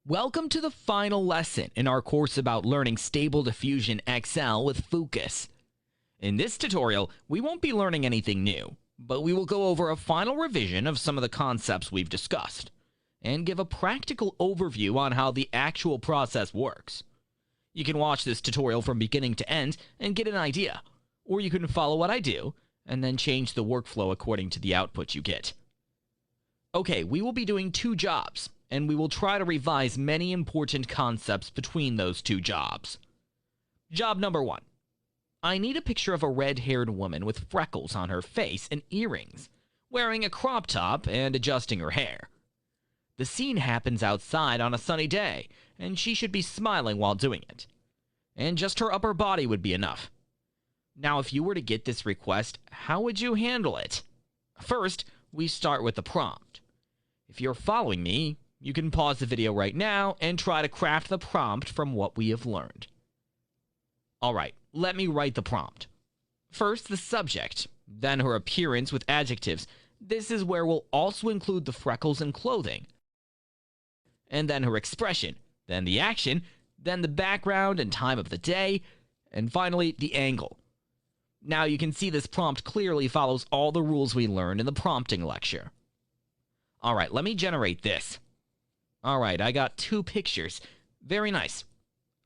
Welcome to the final lesson in our course about learning Stable Diffusion XL with Pocus. In this tutorial, we won't be learning anything new, but we will go over a final revision of some of the concepts we've discussed, and give a practical overview on how the actual process works. You can watch this tutorial from beginning to end and get an idea, or you can follow what I do, and then change the workflow according to the output you get. Okay, we will be doing 2 jobs, and we will try to revise many important concepts between those 2 jobs. Job number 1. I need a picture of a red-haired woman with freckles on her face and earrings, wearing a crop top and adjusting her hair. The scene happens outside on a sunny day, and she should be smiling while doing it. And just her upper body would be enough. Now, if you were to get this request, how would you handle it? First, we start with the prompt. If you're following me, you can pause the video right now and try to craft the prompt from what we have learned. Alright, let me write the prompt. First, the subject, then her appearance with adjectives. This is where we'll also include the freckles and clothing. And then her expression, then the action, then the background and time of the day, and finally, the angle. Now you can see this prompt clearly follows all the rules we learned in the prompting lecture. Alright, let me generate this. Alright, I got 2 pictures. Very nice.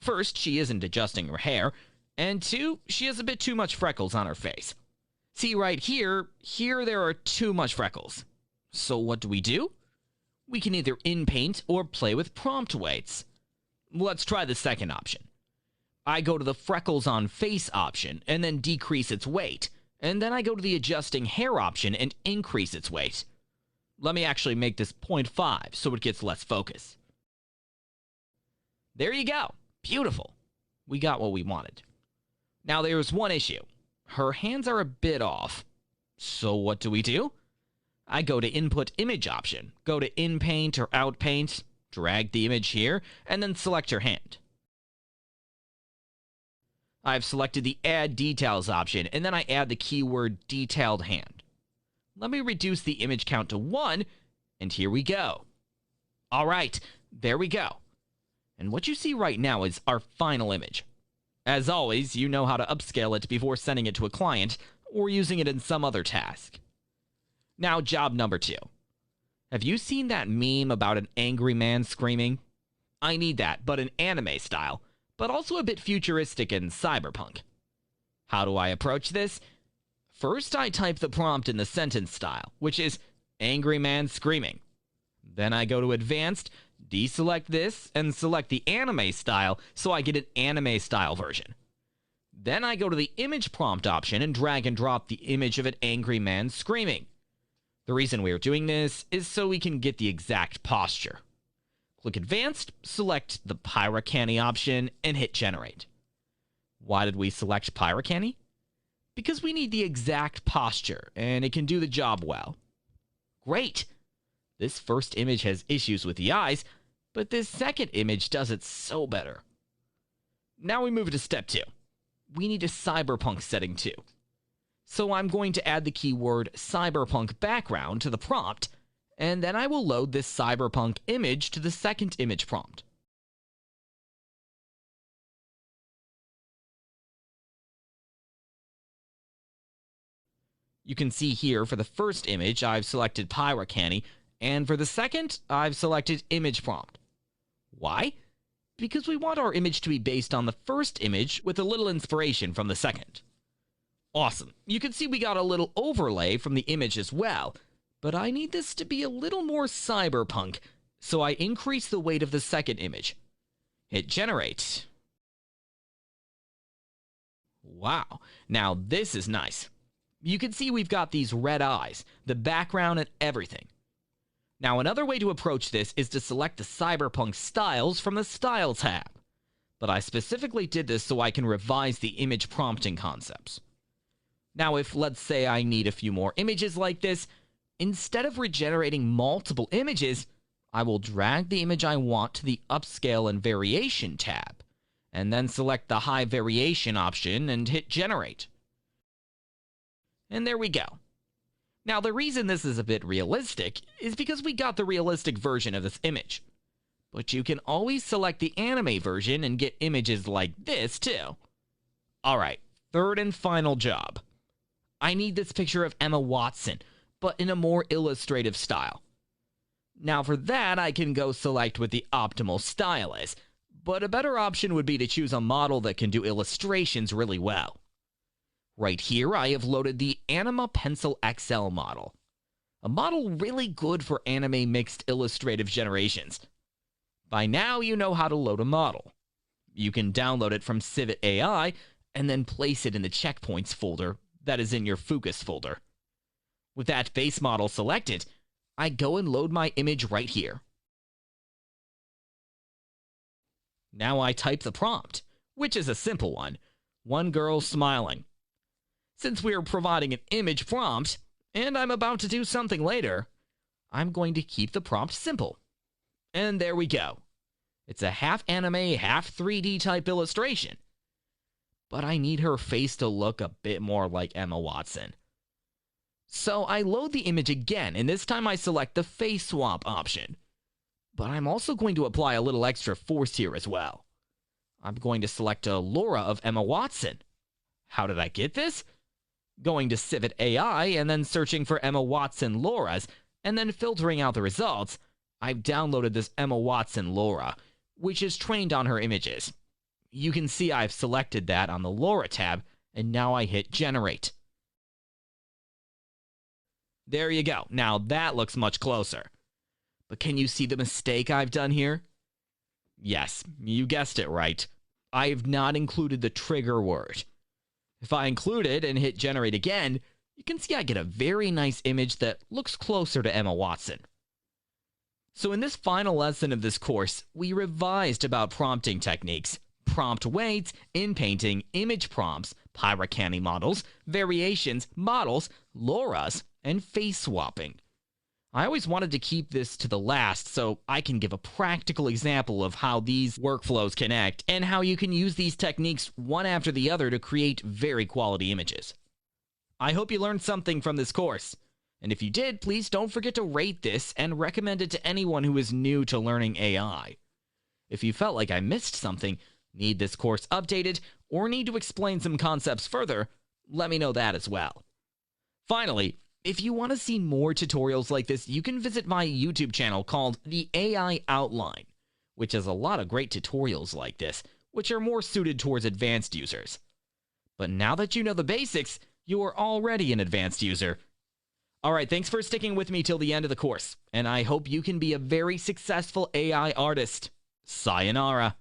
First, she isn't adjusting her hair, and 2, she has a bit too much freckles on her face. See right here there are too much freckles. So what do? We can either in-paint or play with prompt weights. Let's try the second option. I go to the freckles on face option and then decrease its weight, and then I go to the adjusting hair option and increase its weight. Let me actually make this 0.5 so it gets less focus. There you go. Beautiful. We got what we wanted. Now there's one issue. Her hands are a bit off. So what do? I go to Input Image option, go to In-Paint or Out-Paint, drag the image here, and then select her hand. I've selected the Add Details option, and then I add the keyword Detailed Hand. Let me reduce the image count to 1, and here we go. Alright, there we go. And what you see right now is our final image. As always, you know how to upscale it before sending it to a client, or using it in some other task. Now, job number 2. Have you seen that meme about an angry man screaming? I need that, but in anime style, but also a bit futuristic and cyberpunk. How do I approach this? First, I type the prompt in the sentence style, which is angry man screaming. Then I go to advanced, deselect this, and select the anime style so I get an anime style version. Then I go to the image prompt option and drag and drop the image of an angry man screaming. The reason we are doing this is so we can get the exact posture. Click Advanced, select the Pyrocani option, and hit Generate. Why did we select Pyrocani? Because we need the exact posture, and it can do the job well. Great! This first image has issues with the eyes, but this second image does it so better. Now we move to step 2. We need a cyberpunk setting too. So I'm going to add the keyword cyberpunk background to the prompt, and then I will load this cyberpunk image to the second image prompt. You can see here for the first image I've selected Pyrocani, and for the second I've selected image prompt. Why? Because we want our image to be based on the first image with a little inspiration from the second. Awesome. You can see we got a little overlay from the image as well, but I need this to be a little more cyberpunk, so I increase the weight of the second image. Hit Generate. Wow, now this is nice. You can see we've got these red eyes, the background and everything. Now another way to approach this is to select the cyberpunk styles from the Style tab. But I specifically did this so I can revise the image prompting concepts. Now if, let's say, I need a few more images like this, instead of regenerating multiple images, I will drag the image I want to the Upscale and Variation tab, and then select the High Variation option and hit Generate. And there we go. Now the reason this is a bit realistic is because we got the realistic version of this image. But you can always select the anime version and get images like this too. Alright, third and final job. I need this picture of Emma Watson, but in a more illustrative style. Now for that I can go select what the optimal style is, but a better option would be to choose a model that can do illustrations really well. Right here, I have loaded the Anima Pencil XL model. A model really good for anime mixed illustrative generations. By now, you know how to load a model. You can download it from Civit AI and then place it in the checkpoints folder that is in your pocus folder. With that base model selected, I go and load my image right here. Now I type the prompt, which is a simple one. One girl smiling. Since we are providing an image prompt, and I'm about to do something later, I'm going to keep the prompt simple. And there we go. It's a half anime, half 3D type illustration. But I need her face to look a bit more like Emma Watson. So I load the image again, and this time I select the face swap option. But I'm also going to apply a little extra force here as well. I'm going to select a Laura of Emma Watson. How did I get this? Going to Civit AI and then searching for Emma Watson Lauras, and then filtering out the results, I've downloaded this Emma Watson Laura, which is trained on her images. You can see I've selected that on the Laura tab, and now I hit Generate. There you go. Now that looks much closer. But can you see the mistake I've done here? Yes, you guessed it right. I have not included the trigger word. If I include it and hit Generate again, you can see I get a very nice image that looks closer to Emma Watson. So in this final lesson of this course, we revised about prompting techniques, prompt weights, in-painting, image prompts, Pyrocani models, variations, models, Lauras, and face swapping. I always wanted to keep this to the last so I can give a practical example of how these workflows connect and how you can use these techniques one after the other to create very quality images. I hope you learned something from this course. And if you did, please don't forget to rate this and recommend it to anyone who is new to learning AI. If you felt like I missed something, need this course updated, or need to explain some concepts further, Let me know that as well. Finally, if you want to see more tutorials like this, you can visit my YouTube channel called The AI Outline, which has a lot of great tutorials like this, which are more suited towards advanced users. But now that you know the basics, you are already an advanced user. Alright, thanks for sticking with me till the end of the course, and I hope you can be a very successful AI artist. Sayonara.